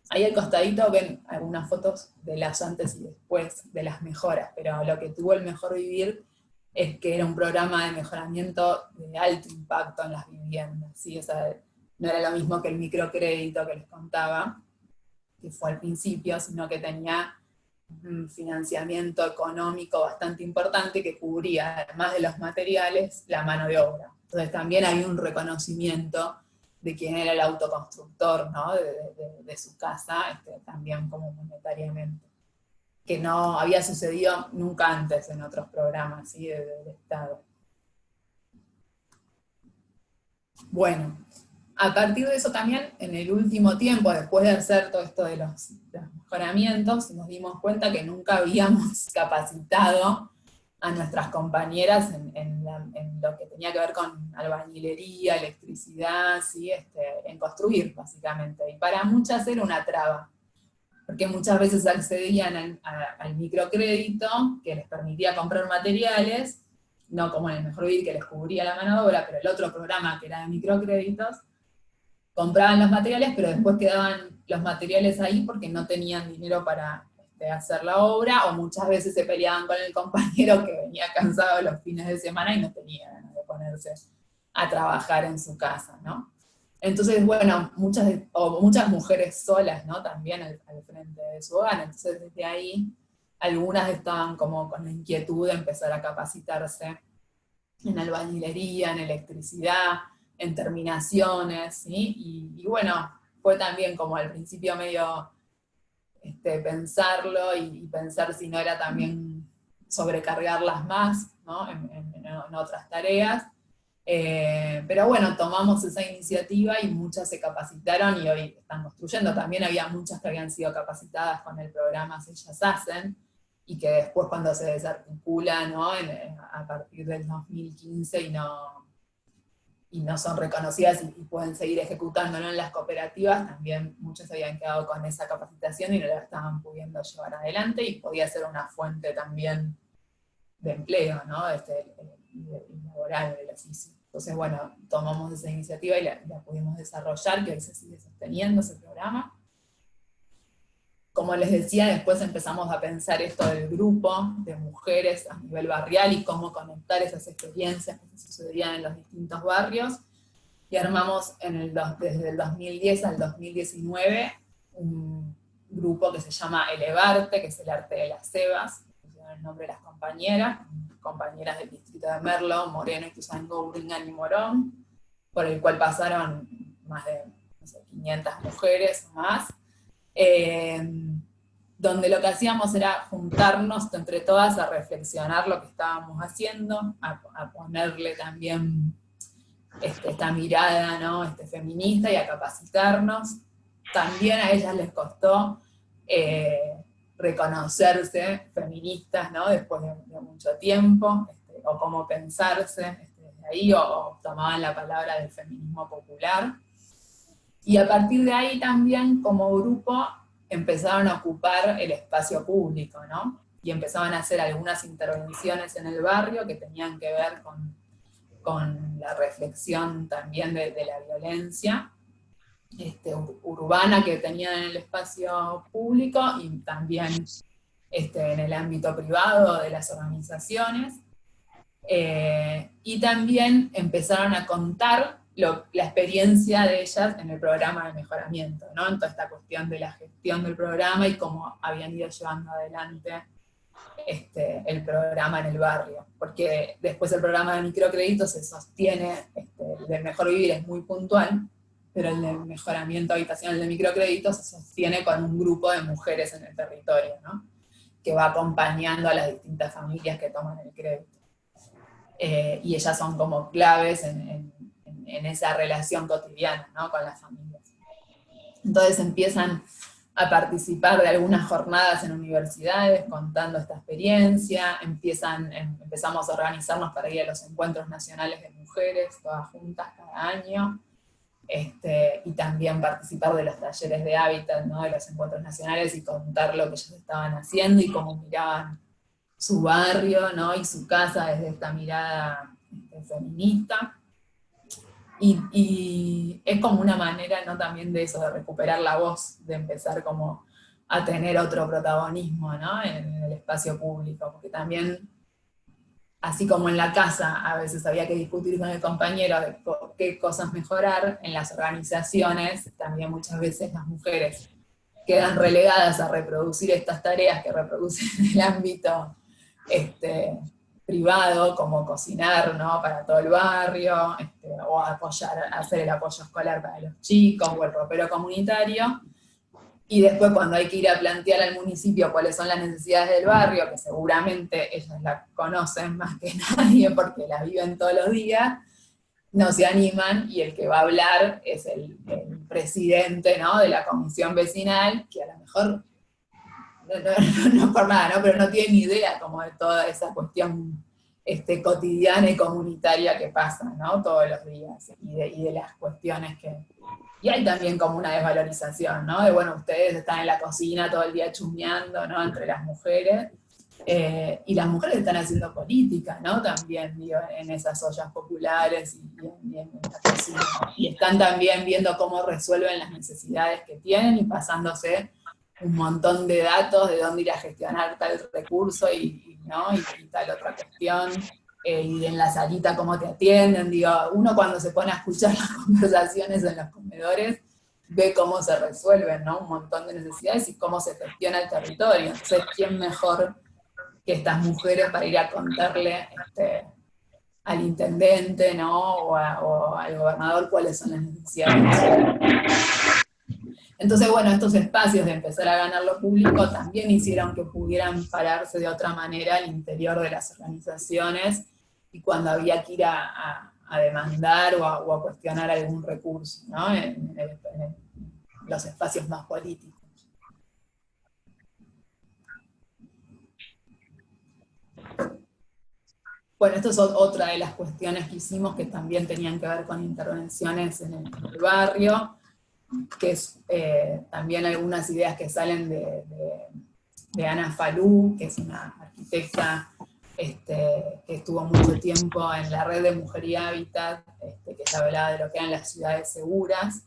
Ahí al costadito ven algunas fotos de las antes y después de las mejoras, pero lo que tuvo el Mejor Vivir es que era un programa de mejoramiento de alto impacto en las viviendas, ¿sí? O sea, no era lo mismo que el microcrédito que les contaba, que fue al principio, sino que tenía un financiamiento económico bastante importante que cubría, además de los materiales, la mano de obra. Entonces también hay un reconocimiento de quién era el autoconstructor, ¿no? de su casa, también como monetariamente, que no había sucedido nunca antes en otros programas, ¿sí? del Estado. Bueno, a partir de eso también, en el último tiempo, después de hacer todo esto de los mejoramientos, nos dimos cuenta que nunca habíamos capacitado a nuestras compañeras en lo que tenía que ver con albañilería, electricidad, ¿sí? En construir, básicamente. Y para muchas era una traba, porque muchas veces accedían al microcrédito, que les permitía comprar materiales, no como en el Mejor Vivir, que les cubría la mano de obra, pero el otro programa que era de microcréditos, compraban los materiales, pero después quedaban los materiales ahí porque no tenían dinero para hacer la obra, o muchas veces se peleaban con el compañero que venía cansado los fines de semana y no tenía ganas de ponerse a trabajar en su casa, ¿no? Entonces, bueno, muchas mujeres solas, ¿no? También al frente de su hogar, entonces desde ahí algunas estaban como con la inquietud de empezar a capacitarse en albañilería, en electricidad, en terminaciones, ¿sí? Y bueno, fue también como al principio medio pensarlo y pensar si no era también sobrecargarlas más, ¿no? En otras tareas. Pero bueno, tomamos esa iniciativa y muchas se capacitaron y hoy están construyendo. También había muchas que habían sido capacitadas con el programa Ellas Hacen, y que después cuando se desarticula, ¿no? A partir del 2015 y no son reconocidas y pueden seguir ejecutándolo en las cooperativas, también muchos habían quedado con esa capacitación y no la estaban pudiendo llevar adelante, y podía ser una fuente también de empleo, ¿no? Laboral del oficio. Entonces, bueno, tomamos esa iniciativa y la pudimos desarrollar, que hoy se sigue sosteniendo ese programa. Como les decía, después empezamos a pensar esto del grupo de mujeres a nivel barrial y cómo conectar esas experiencias que sucedían en los distintos barrios, y armamos desde el 2010 al 2019 un grupo que se llama Elevarte, que es el arte de las cebas, el nombre de las compañeras del distrito de Merlo, Moreno, Ituzaingó, Bringan y Morón, por el cual pasaron más de 500 mujeres o más, donde lo que hacíamos era juntarnos entre todas a reflexionar lo que estábamos haciendo, a ponerle también esta mirada, ¿no? Feminista, y a capacitarnos. También a ellas les costó reconocerse feministas, ¿no? Después de mucho tiempo, o cómo pensarse desde ahí, o tomaban la palabra del feminismo popular. Y a partir de ahí también, como grupo, empezaron a ocupar el espacio público, ¿no? Y empezaban a hacer algunas intervenciones en el barrio que tenían que ver con la reflexión también de la violencia urbana que tenían en el espacio público, y también en el ámbito privado de las organizaciones. Y también empezaron a contar la experiencia de ellas en el programa de mejoramiento, ¿no? En toda esta cuestión de la gestión del programa y cómo habían ido llevando adelante el programa en el barrio. Porque después el programa de microcrédito se sostiene, el del Mejor Vivir es muy puntual, pero el de mejoramiento habitacional de microcrédito se sostiene con un grupo de mujeres en el territorio, ¿no? Que va acompañando a las distintas familias que toman el crédito. Y ellas son como claves en esa relación cotidiana, ¿no? Con las familias. Entonces empiezan a participar de algunas jornadas en universidades contando esta experiencia, empezamos a organizarnos para ir a los encuentros nacionales de mujeres, todas juntas cada año, y también participar de los talleres de hábitat, ¿no? De los encuentros nacionales, y contar lo que ellos estaban haciendo y cómo miraban su barrio, ¿no? Y su casa desde esta mirada feminista. Y es como una manera, ¿no? También de eso, de recuperar la voz, de empezar como a tener otro protagonismo, ¿no? En el espacio público, porque también, así como en la casa a veces había que discutir con el compañero de qué cosas mejorar, en las organizaciones también muchas veces las mujeres quedan relegadas a reproducir estas tareas que reproducen en el ámbito privado, como cocinar, ¿no? Para todo el barrio, o hacer el apoyo escolar para los chicos, o el ropero comunitario, y después cuando hay que ir a plantear al municipio cuáles son las necesidades del barrio, que seguramente ellas las conocen más que nadie porque las viven todos los días, no se animan, y el que va a hablar es el presidente, ¿no?, de la comisión vecinal, que a lo mejor, no por nada, ¿no?, pero no tiene ni idea como de toda esa cuestión cotidiana y comunitaria que pasa, ¿no?, todos los días, y de las cuestiones que... Y hay también como una desvalorización, ¿no?, de bueno, ustedes están en la cocina todo el día chusmeando, ¿no?, entre las mujeres, y las mujeres están haciendo política, ¿no?, también, digo, en esas ollas populares y en la cocina, y están también viendo cómo resuelven las necesidades que tienen y pasándose un montón de datos de dónde ir a gestionar tal recurso ¿no?, y tal otra cuestión, y en la salita cómo te atienden, digo, uno cuando se pone a escuchar las conversaciones en los comedores, ve cómo se resuelven, ¿no?, un montón de necesidades y cómo se gestiona el territorio. Entonces, ¿quién mejor que estas mujeres para ir a contarle al intendente, ¿no?, o al gobernador cuáles son las necesidades? Entonces, bueno, estos espacios de empezar a ganar lo público también hicieron que pudieran pararse de otra manera al interior de las organizaciones, y cuando había que ir a demandar o a cuestionar algún recurso, ¿no?, en los espacios más políticos. Bueno, esto es otra de las cuestiones que hicimos que también tenían que ver con intervenciones en el barrio, que es también algunas ideas que salen de Ana Falú, que es una arquitecta que estuvo mucho tiempo en la red de Mujer y Hábitat, que se hablaba de lo que eran las ciudades seguras,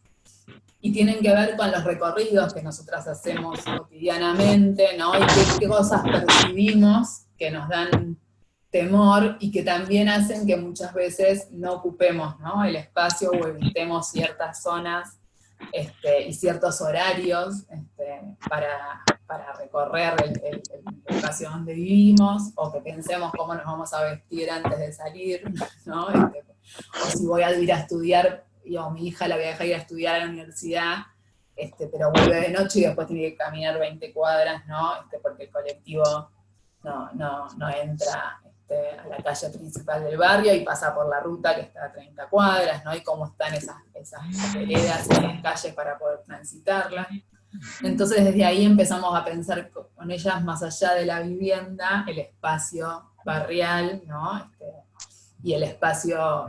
y tienen que ver con los recorridos que nosotras hacemos cotidianamente, ¿no?, y qué cosas percibimos que nos dan temor y que también hacen que muchas veces no ocupemos, ¿no?, el espacio o evitemos ciertas zonas y ciertos horarios para recorrer el espacio donde vivimos, o que pensemos cómo nos vamos a vestir antes de salir, ¿no?, o si voy a ir a estudiar, digo, mi hija la voy a dejar ir a estudiar a la universidad, pero vuelve de noche y después tiene que caminar 20 cuadras, ¿no?, porque el colectivo no entra a la calle principal del barrio y pasa por la ruta que está a 30 cuadras, ¿no?, y cómo están esas veredas, esas calles para poder transitarlas. Entonces desde ahí empezamos a pensar con ellas, más allá de la vivienda, el espacio barrial, ¿no?, y el espacio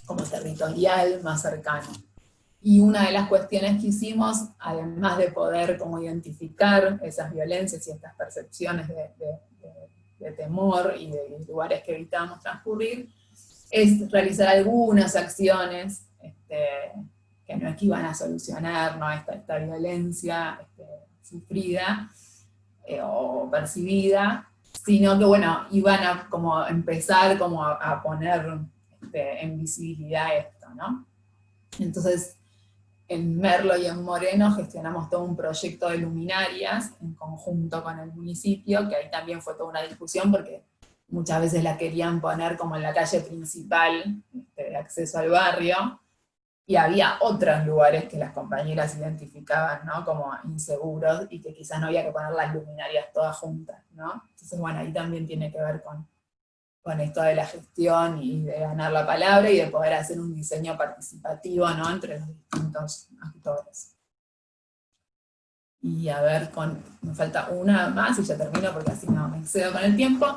como territorial más cercano. Y una de las cuestiones que hicimos, además de poder como identificar esas violencias y estas percepciones de temor y de lugares que evitábamos transcurrir, es realizar algunas acciones que no es que iban a solucionar, ¿no?, esta violencia sufrida o percibida, sino que, bueno, iban a como empezar como a poner en visibilidad esto, ¿no? Entonces, en Merlo y en Moreno gestionamos todo un proyecto de luminarias en conjunto con el municipio, que ahí también fue toda una discusión porque muchas veces la querían poner como en la calle principal de acceso al barrio, y había otros lugares que las compañeras identificaban, ¿no?, como inseguros, y que quizás no había que poner las luminarias todas juntas, ¿no? Entonces, bueno, ahí también tiene que ver con esto de la gestión y de ganar la palabra y de poder hacer un diseño participativo, ¿no?, entre los distintos actores. Y a ver, me falta una más y ya termino porque así no me excedo con el tiempo.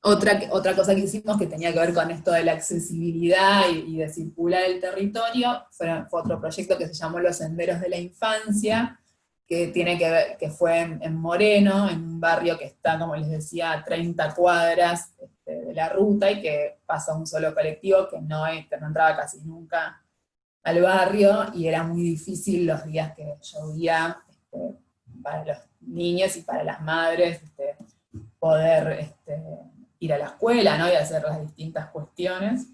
Otra cosa que hicimos que tenía que ver con esto de la accesibilidad y de circular el territorio, fue otro proyecto que se llamó Los Senderos de la Infancia, que tiene que ver, que fue en Moreno, en un barrio que está, como les decía, a 30 cuadras de la ruta, y que pasa un solo colectivo que no entraba casi nunca al barrio, y era muy difícil los días que llovía para los niños y para las madres poder ir a la escuela, ¿no?, y hacer las distintas cuestiones.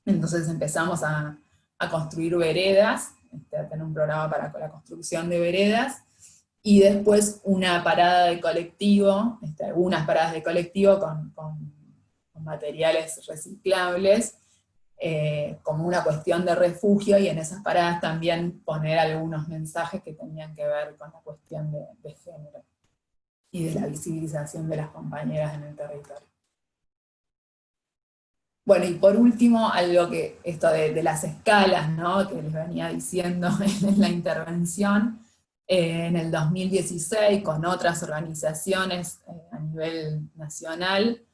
Entonces empezamos a construir veredas, a tener un programa para la construcción de veredas, y después una parada de colectivo, algunas paradas de colectivo con materiales reciclables, como una cuestión de refugio, y en esas paradas también poner algunos mensajes que tenían que ver con la cuestión de género y de la visibilización de las compañeras en el territorio. Bueno, y por último, algo que, esto de las escalas, ¿no? Que les venía diciendo en la intervención, en el 2016 con otras organizaciones a nivel nacional,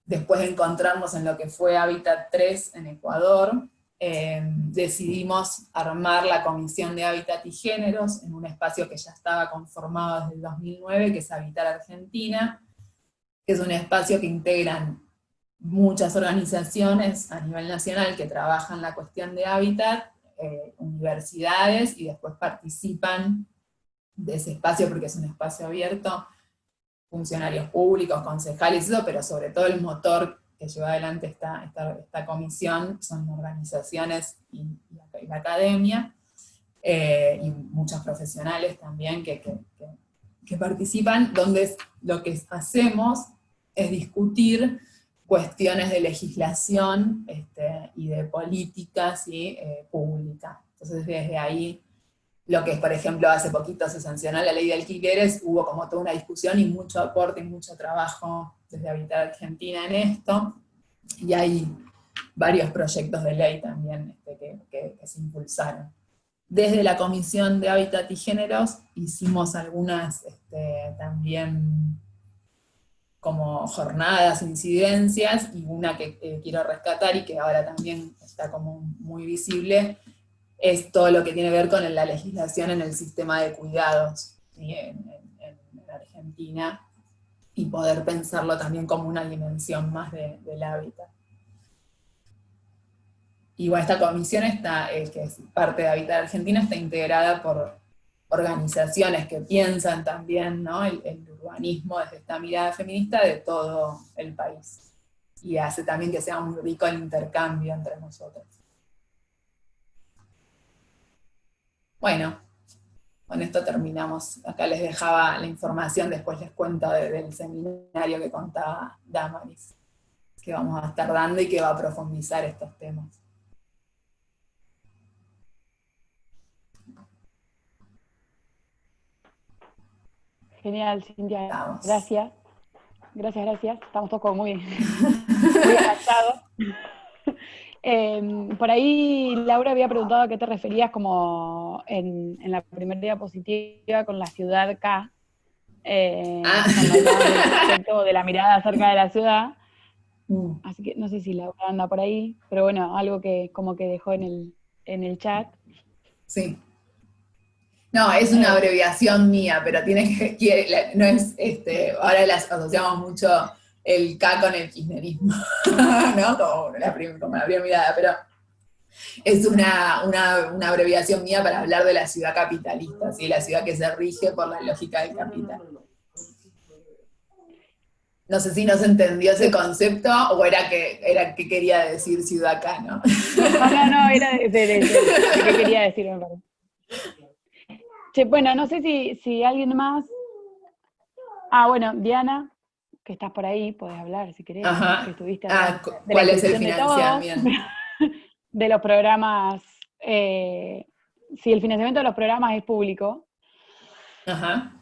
después de encontrarnos en lo que fue Hábitat 3 en Ecuador, decidimos armar la Comisión de Hábitat y Géneros en un espacio que ya estaba conformado desde el 2009, que es Habitar Argentina, que es un espacio que integran muchas organizaciones a nivel nacional que trabajan la cuestión de hábitat, universidades, y después participan de ese espacio porque es un espacio abierto, funcionarios públicos, concejales, eso, pero sobre todo el motor que lleva adelante esta comisión son organizaciones y la academia, y muchos profesionales también que participan, donde lo que hacemos es discutir cuestiones de legislación y de política, ¿sí? Pública. Entonces desde ahí, lo que es, por ejemplo, hace poquito se sancionó la ley de alquileres, hubo como toda una discusión y mucho aporte y mucho trabajo desde Habitar Argentina en esto, y hay varios proyectos de ley también que se impulsaron. Desde la Comisión de Hábitat y Géneros hicimos algunas también como jornadas, incidencias, y una que quiero rescatar y que ahora también está como muy visible, es todo lo que tiene que ver con la legislación en el sistema de cuidados, ¿sí? en Argentina, y poder pensarlo también como una dimensión más del hábitat. Y bueno, esta comisión que es parte de Habitar Argentina, está integrada por organizaciones que piensan también, ¿no? el urbanismo desde esta mirada feminista de todo el país. Y hace también que sea muy rico el intercambio entre nosotros. Bueno, con esto terminamos. Acá les dejaba la información, después les cuento del seminario que contaba Damaris, que vamos a estar dando y que va a profundizar estos temas. Genial, Cintia. Estamos. Gracias. Gracias. Estamos todos como muy, muy agachados. Por ahí Laura había preguntado a qué te referías como en la primera diapositiva con la ciudad K, cuando hablabas del proyecto de la mirada acerca de la ciudad. Así que no sé si Laura anda por ahí, pero bueno, algo que como que dejó en el chat. Sí. No, es una abreviación mía, pero no es, ahora las asociamos mucho el K con el kirchnerismo, ¿no? Como la primera mirada, pero es una abreviación mía para hablar de la ciudad capitalista, ¿sí? La ciudad que se rige por la lógica del capital. No sé si no se entendió ese concepto o era que quería decir ciudad acá, ¿no? No, era de qué quería decir, me parece. Che, bueno, no sé si alguien más. Bueno, Diana, que estás por ahí, podés hablar si querés. Ajá. Que estuviste ¿Cuál es el financiamiento? De los programas. Si el financiamiento de los programas es público. Ajá.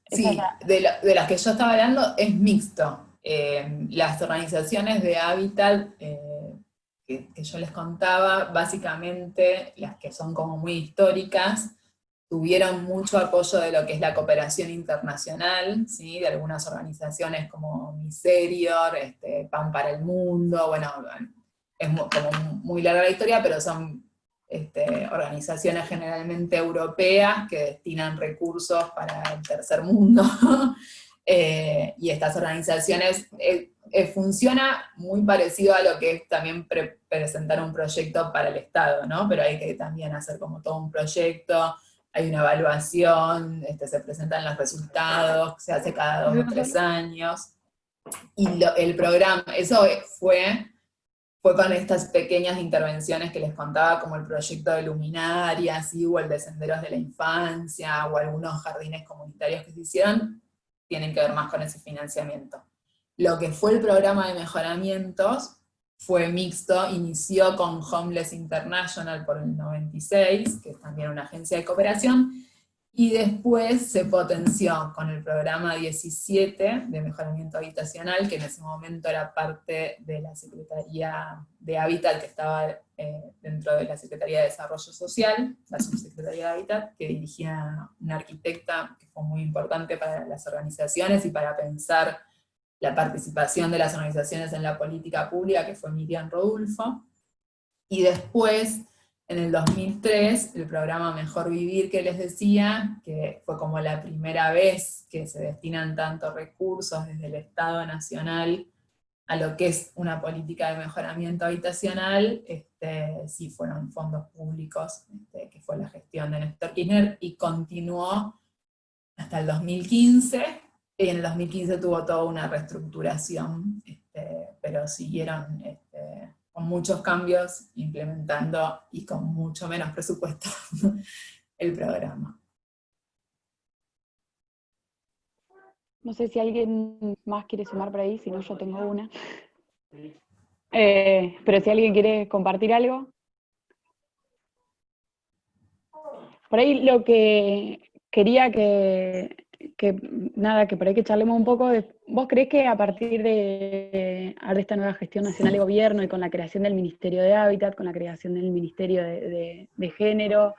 Sí, la... de las que yo estaba hablando es mixto. Las organizaciones de hábitat que yo les contaba, básicamente las que son como muy históricas, tuvieron mucho apoyo de lo que es la cooperación internacional, ¿sí? De algunas organizaciones como Miserior, Pan para el Mundo, bueno, es como muy larga la historia, pero son organizaciones generalmente europeas que destinan recursos para el tercer mundo, y estas organizaciones funciona muy parecido a lo que es también presentar un proyecto para el Estado, ¿no? Pero hay que también hacer como todo un proyecto, hay una evaluación, se presentan los resultados, se hace cada 2 o 3 años, y el programa, eso fue con estas pequeñas intervenciones que les contaba, como el proyecto de luminarias, ¿sí? O el de senderos de la infancia, o algunos jardines comunitarios que se hicieron, tienen que ver más con ese financiamiento. Lo que fue el programa de mejoramientos fue mixto, inició con Homeless International por el 96, que es también una agencia de cooperación, Y después se potenció con el programa 17 de mejoramiento habitacional, que en ese momento era parte de la Secretaría de Hábitat, que estaba dentro de la Secretaría de Desarrollo Social, la Subsecretaría de Hábitat, que dirigía una arquitecta que fue muy importante para las organizaciones y para pensar la participación de las organizaciones en la política pública, que fue Miriam Rodulfo. Y después, en el 2003, el programa Mejor Vivir, que les decía, que fue como la primera vez que se destinan tantos recursos desde el Estado Nacional a lo que es una política de mejoramiento habitacional, sí fueron fondos públicos, que fue la gestión de Néstor Kirchner, y continuó hasta el 2015, y en el 2015 tuvo toda una reestructuración, pero siguieron con muchos cambios, implementando y con mucho menos presupuesto el programa. No sé si alguien más quiere sumar por ahí, si no yo tengo una. Pero si alguien quiere compartir algo. Por ahí lo que quería que por ahí que charlemos un poco, ¿vos creés que a partir de esta nueva gestión nacional de gobierno y con la creación del Ministerio de Hábitat, con la creación del Ministerio de Género,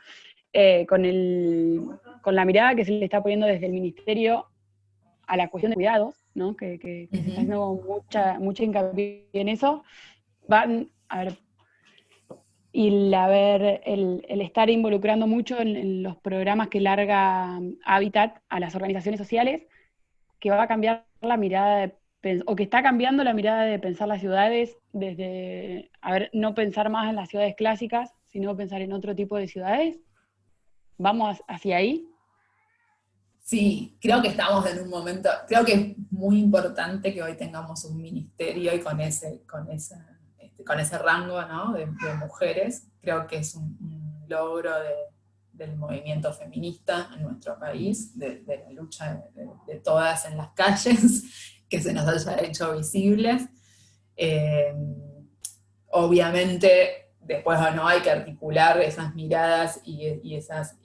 con la mirada que se le está poniendo desde el Ministerio a la cuestión de cuidados, ¿no? que se está haciendo mucha hincapié en eso, van a ver, y el estar involucrando mucho en los programas que larga Hábitat a las organizaciones sociales, que va a cambiar la mirada o que está cambiando la mirada de pensar las ciudades desde, no pensar más en las ciudades clásicas, sino pensar en otro tipo de ciudades. ¿Vamos hacia ahí? Sí, creo que estamos en un momento, creo que es muy importante que hoy tengamos un ministerio y con ese rango, ¿no?, de mujeres. Creo que es un logro del movimiento feminista en nuestro país, de la lucha de todas en las calles, que se nos haya hecho visibles. Obviamente, después no hay que articular esas miradas y esas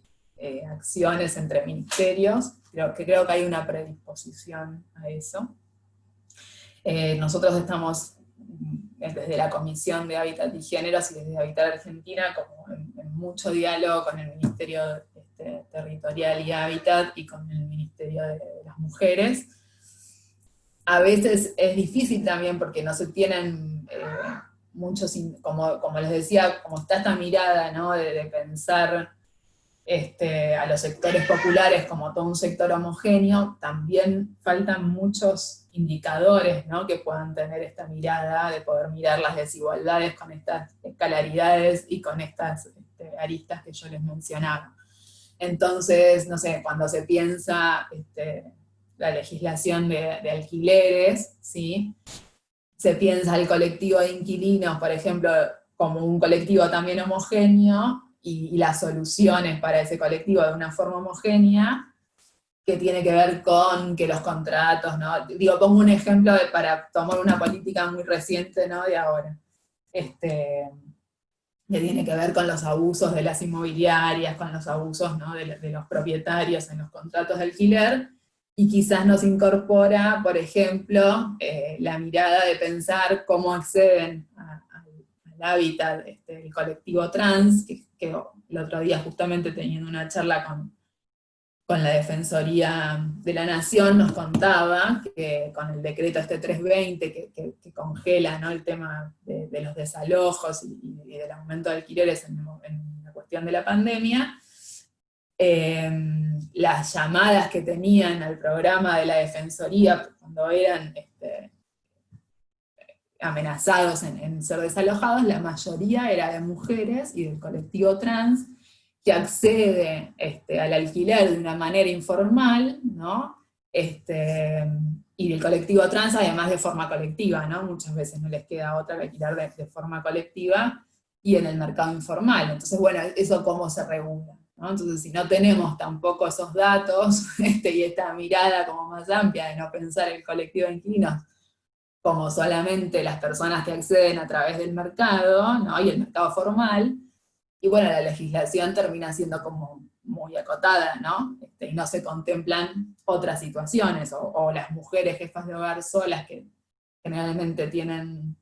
acciones entre ministerios. Creo que hay una predisposición a eso. Nosotros estamos desde la Comisión de Hábitat y Géneros y desde Habitat Argentina como en mucho diálogo con el Ministerio Territorial y Hábitat y con el Ministerio de las Mujeres. A veces es difícil también porque no se tienen muchos, como les decía, como está esta mirada, ¿no?, de pensar a los sectores populares como todo un sector homogéneo, también faltan muchos indicadores, ¿no?, que puedan tener esta mirada, de poder mirar las desigualdades con estas escalaridades y con estas aristas que yo les mencionaba. Entonces, no sé, cuando se piensa la legislación de alquileres, ¿sí?, se piensa el colectivo de inquilinos, por ejemplo, como un colectivo también homogéneo, y las soluciones para ese colectivo de una forma homogénea, que tiene que ver con que los contratos, ¿no? Digo, pongo un ejemplo para tomar una política muy reciente, ¿no?, de ahora, que tiene que ver con los abusos de las inmobiliarias, con los abusos, ¿no?, de los propietarios en los contratos de alquiler, y quizás nos incorpora, por ejemplo, la mirada de pensar cómo acceden al hábitat el colectivo trans, que el otro día justamente teniendo una charla con la Defensoría de la Nación nos contaba que con el decreto 320 que congela, ¿no?, el tema de los desalojos y del aumento de alquileres en la cuestión de la pandemia, las llamadas que tenían al programa de la Defensoría cuando eran amenazados en ser desalojados, la mayoría era de mujeres y del colectivo trans, que accede al alquiler de una manera informal, ¿no?, y del colectivo trans además de forma colectiva, ¿no? Muchas veces no les queda otra que alquilar de forma colectiva, y en el mercado informal. Entonces, bueno, eso cómo se regula, ¿no? Entonces, si no tenemos tampoco esos datos, y esta mirada como más amplia de no pensar el colectivo de inquilinos como solamente las personas que acceden a través del mercado, ¿no?, y el mercado formal, y bueno, la legislación termina siendo como muy acotada, ¿no? Y no se contemplan otras situaciones, o las mujeres jefas de hogar solas que generalmente tienen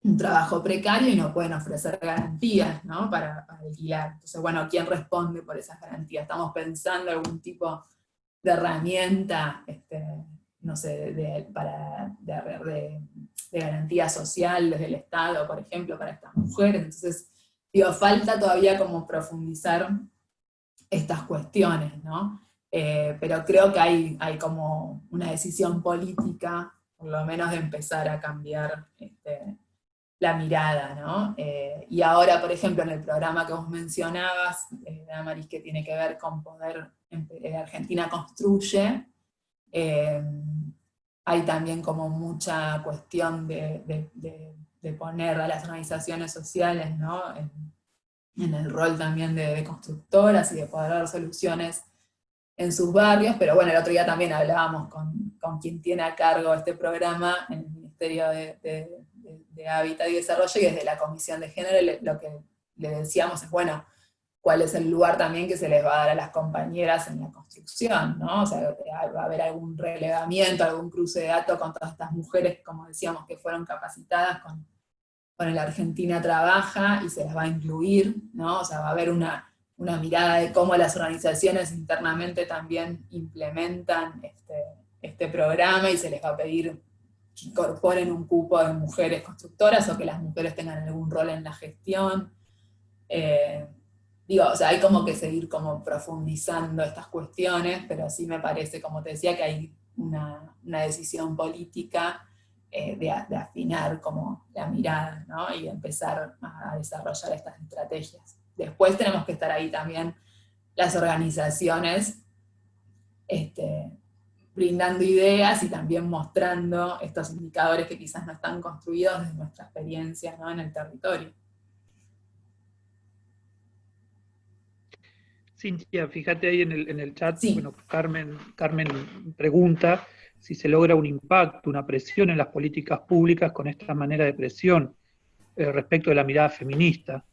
un trabajo precario y no pueden ofrecer garantías, ¿no? Para alquilar. Entonces, bueno, ¿quién responde por esas garantías? ¿Estamos pensando algún tipo de herramienta, no sé, de garantía social desde el Estado, por ejemplo, para estas mujeres? Entonces, digo, falta todavía como profundizar estas cuestiones, ¿no? Pero creo que hay como una decisión política, por lo menos de empezar a cambiar la mirada, ¿no? Y ahora, por ejemplo, en el programa que vos mencionabas, Damaris, que tiene que ver con poder, Argentina construye, hay también como mucha cuestión de poner a las organizaciones sociales, ¿no? En el rol también de constructoras y de poder dar soluciones en sus barrios, pero bueno, el otro día también hablábamos con quien tiene a cargo este programa en el Ministerio de Hábitat y Desarrollo, y desde la Comisión de Género lo que le decíamos es, bueno, cuál es el lugar también que se les va a dar a las compañeras en la construcción, ¿no? O sea, va a haber algún relevamiento, algún cruce de datos con todas estas mujeres, como decíamos, que fueron capacitadas con el Argentina Trabaja, y se las va a incluir, ¿no? O sea, va a haber una mirada de cómo las organizaciones internamente también implementan este programa, y se les va a pedir que incorporen un cupo de mujeres constructoras, o que las mujeres tengan algún rol en la gestión. Digo, o sea, hay como que seguir como profundizando estas cuestiones, pero sí me parece, como te decía, que hay una decisión política de afinar como la mirada, ¿no? Y empezar a desarrollar estas estrategias. Después tenemos que estar ahí también las organizaciones, brindando ideas y también mostrando estos indicadores que quizás no están construidos desde nuestra experiencia, ¿no? En el territorio. Cintia, fíjate ahí en el chat, Sí. bueno, Carmen pregunta si se logra un impacto, una presión en las políticas públicas con esta manera de presión respecto de la mirada feminista.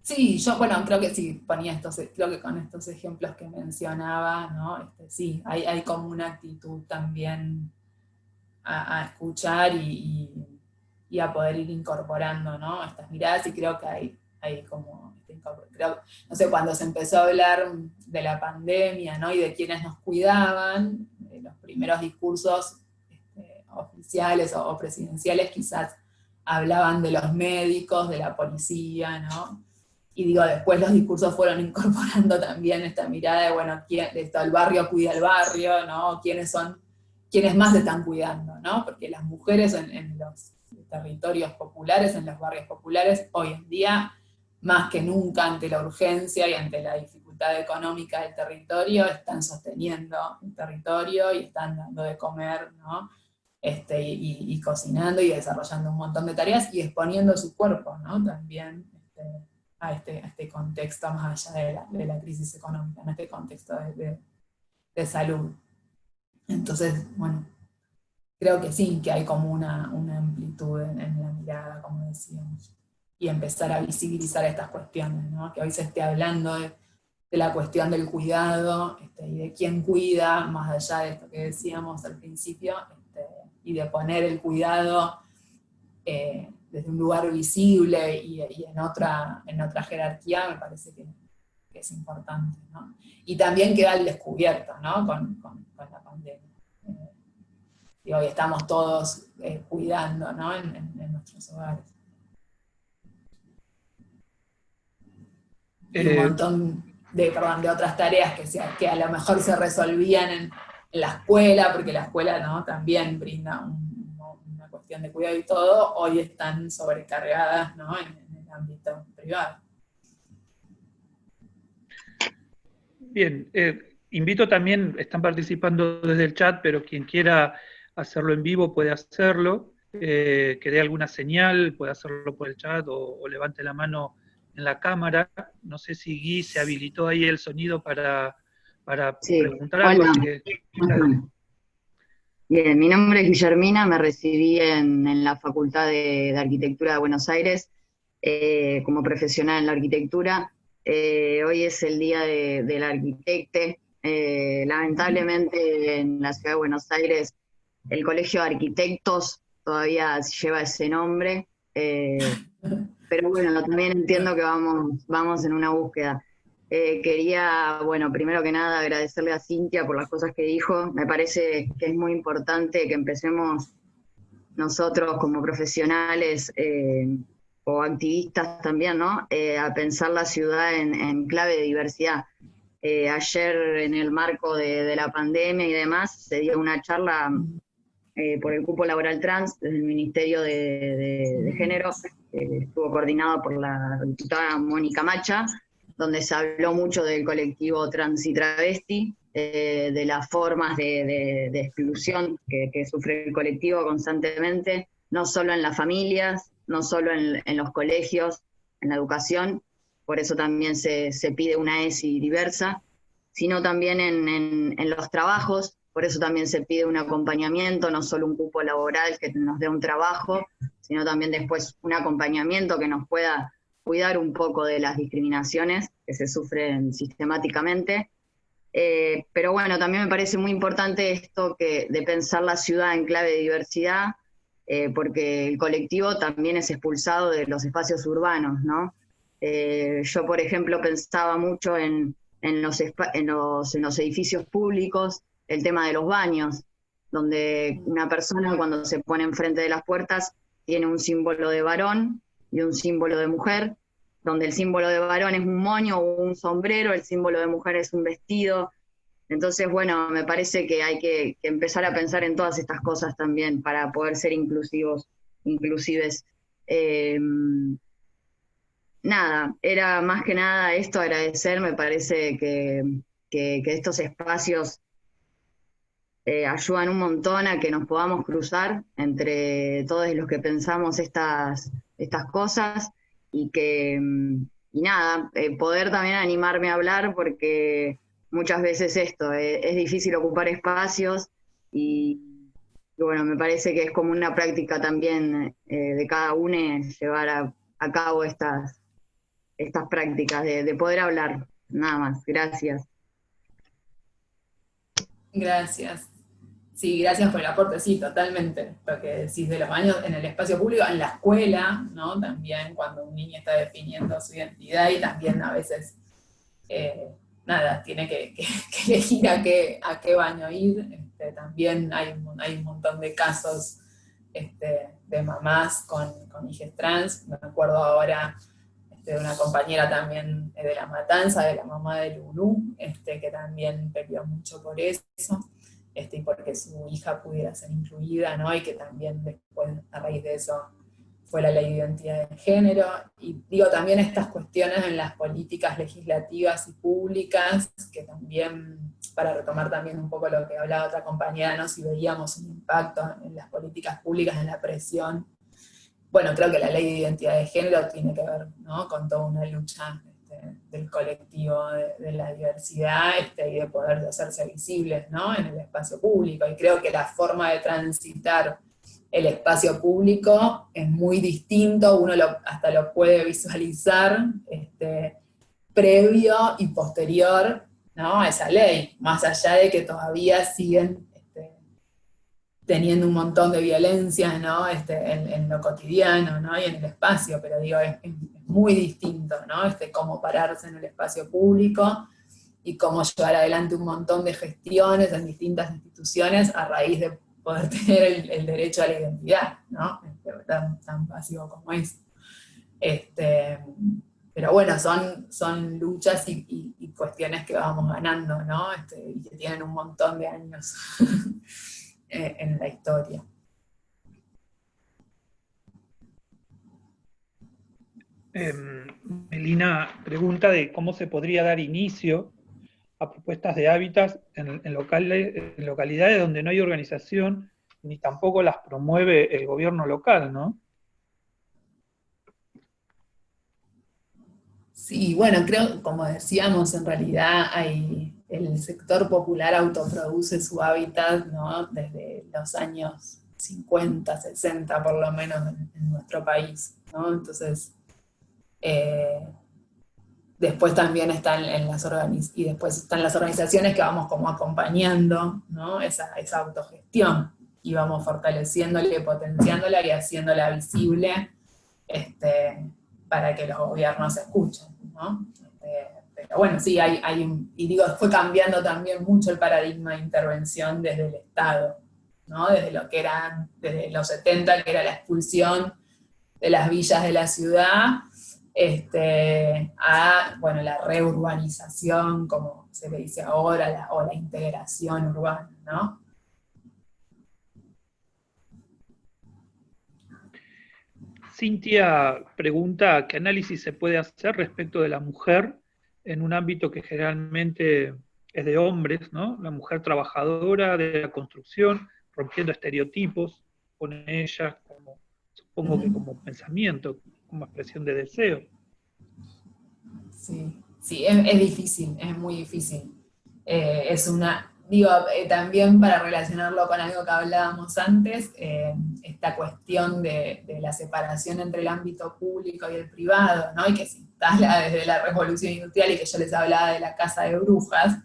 Sí, yo, bueno, creo que sí, creo que con estos ejemplos que mencionaba, ¿no? Sí, hay como una actitud también a escuchar y a poder ir incorporando, ¿no? Estas miradas, y creo que hay como, no sé, cuando se empezó a hablar de la pandemia, ¿no? Y de quienes nos cuidaban, los primeros discursos oficiales o presidenciales quizás hablaban de los médicos, de la policía, ¿no? Y digo, después los discursos fueron incorporando también esta mirada de, bueno, el barrio cuida el barrio, ¿no? ¿Quiénes más se están cuidando, ¿no? Porque las mujeres en los territorios populares, en los barrios populares, hoy en día, más que nunca ante la urgencia y ante la dificultad económica del territorio, están sosteniendo el territorio y están dando de comer, ¿no? Y cocinando y desarrollando un montón de tareas y exponiendo su cuerpo, ¿no? También a este contexto más allá de la crisis económica, en este contexto de salud. Entonces, bueno, creo que sí, que hay como una amplitud en la mirada, como decíamos, y empezar a visibilizar estas cuestiones, ¿no? Que hoy se esté hablando de la cuestión del cuidado, y de quién cuida, más allá de esto que decíamos al principio, y de poner el cuidado desde un lugar visible y en otra jerarquía, me parece que es importante, ¿no? Y también queda al descubierto, ¿no? Con la pandemia. Y hoy estamos todos cuidando, ¿no? En nuestros hogares. Y un montón de otras tareas que a lo mejor se resolvían en la escuela, porque la escuela, ¿no? También brinda una cuestión de cuidado y todo, hoy están sobrecargadas, ¿no? En el ámbito privado. Bien, invito también, están participando desde el chat, pero quien quiera hacerlo en vivo puede hacerlo, que dé alguna señal, puede hacerlo por el chat o levante la mano en la cámara. No sé si Gui se habilitó ahí el sonido para sí. preguntar algo. Hola. Así que, bien, mi nombre es Guillermina, me recibí en la Facultad de Arquitectura de Buenos Aires como profesional en la arquitectura. Hoy es el día del arquitecte. Lamentablemente en la ciudad de Buenos Aires el Colegio de Arquitectos todavía lleva ese nombre, pero bueno, también entiendo que vamos en una búsqueda. Quería, bueno, primero que nada agradecerle a Cintia por las cosas que dijo. Me parece que es muy importante que empecemos nosotros como profesionales o activistas también, ¿no? A pensar la ciudad en clave de diversidad. Ayer en el marco de la pandemia y demás se dio una charla por el cupo laboral trans desde el Ministerio de Género, estuvo coordinado por la diputada Mónica Macha, donde se habló mucho del colectivo trans y travesti, de las formas de exclusión que sufre el colectivo constantemente, no solo en las familias, no solo en los colegios, en la educación, por eso también se pide una ESI diversa, sino también en los trabajos, por eso también se pide un acompañamiento, no solo un cupo laboral que nos dé un trabajo, sino también después un acompañamiento que nos pueda cuidar un poco de las discriminaciones que se sufren sistemáticamente. Pero bueno, también me parece muy importante esto de pensar la ciudad en clave de diversidad, porque el colectivo también es expulsado de los espacios urbanos, ¿no? Yo, por ejemplo, pensaba mucho en los edificios públicos, el tema de los baños, donde una persona cuando se pone enfrente de las puertas tiene un símbolo de varón y un símbolo de mujer, donde el símbolo de varón es un moño o un sombrero, el símbolo de mujer es un vestido. Entonces, bueno, me parece que hay que empezar a pensar en todas estas cosas también para poder ser inclusives. Nada, era más que nada esto, agradecer, me parece que estos espacios ayudan un montón a que nos podamos cruzar entre todos los que pensamos estas cosas y y nada, poder también animarme a hablar porque muchas veces es difícil ocupar espacios y bueno, me parece que es como una práctica también de cada uno llevar a cabo estas prácticas de poder hablar, nada más. Gracias. Gracias. Sí, gracias por el aporte, sí, totalmente. Lo que decís de los baños en el espacio público, en la escuela, ¿no? También cuando un niño está definiendo su identidad y también a veces, nada, tiene que elegir a qué baño ir. También hay un montón de casos de mamás con hijas trans. Me acuerdo ahora de una compañera también de La Matanza, de la mamá de Lulú, que también peleó mucho por eso. Y porque su hija pudiera ser incluida, ¿no? Y que también después, a raíz de eso, fue la ley de identidad de género. Y digo, también estas cuestiones en las políticas legislativas y públicas, que también, para retomar también un poco lo que hablaba otra compañera, ¿no? Si veíamos un impacto en las políticas públicas, en la presión. Bueno, creo que la ley de identidad de género tiene que ver, ¿no? Con toda una lucha del colectivo de la diversidad y de poder hacerse visibles, ¿no? En el espacio público. Y creo que la forma de transitar el espacio público es muy distinto, uno hasta lo puede visualizar previo y posterior, ¿no? A esa ley, más allá de que todavía siguen teniendo un montón de violencia, ¿no? En lo cotidiano, ¿no? Y en el espacio, pero digo, es muy distinto, ¿no? Cómo pararse en el espacio público y cómo llevar adelante un montón de gestiones en distintas instituciones a raíz de poder tener el derecho a la identidad, ¿no? Tan básico como es. Pero bueno, son luchas y cuestiones que vamos ganando, ¿no? Y que tienen un montón de años en la historia. Melina pregunta de cómo se podría dar inicio a propuestas de hábitats en localidades donde no hay organización ni tampoco las promueve el gobierno local, ¿no? Sí, bueno, creo, como decíamos, en realidad el sector popular autoproduce su hábitat, ¿no? Desde los años 50, 60 por lo menos en nuestro país, ¿no? Entonces, Después también están y después están las organizaciones que vamos como acompañando, ¿no? esa autogestión, y vamos fortaleciéndola y potenciándola y haciéndola visible, para que los gobiernos escuchen, ¿no? Pero bueno, sí, y digo, fue cambiando también mucho el paradigma de intervención desde el Estado, ¿no? Desde lo que eran, desde los 70, que era la expulsión de las villas de la ciudad, a, bueno, la reurbanización, como se le dice ahora, o la integración urbana, ¿no? Cintia pregunta, ¿qué análisis se puede hacer respecto de la mujer en un ámbito que generalmente es de hombres, ¿no? La mujer trabajadora de la construcción, rompiendo estereotipos, con ella como, supongo que como pensamiento, como expresión de deseo. Sí, sí, es difícil, es muy difícil. También para relacionarlo con algo que hablábamos antes, esta cuestión de la separación entre el ámbito público y el privado, ¿no? Y que se instala desde la Revolución Industrial, y que yo les hablaba de la casa de brujas.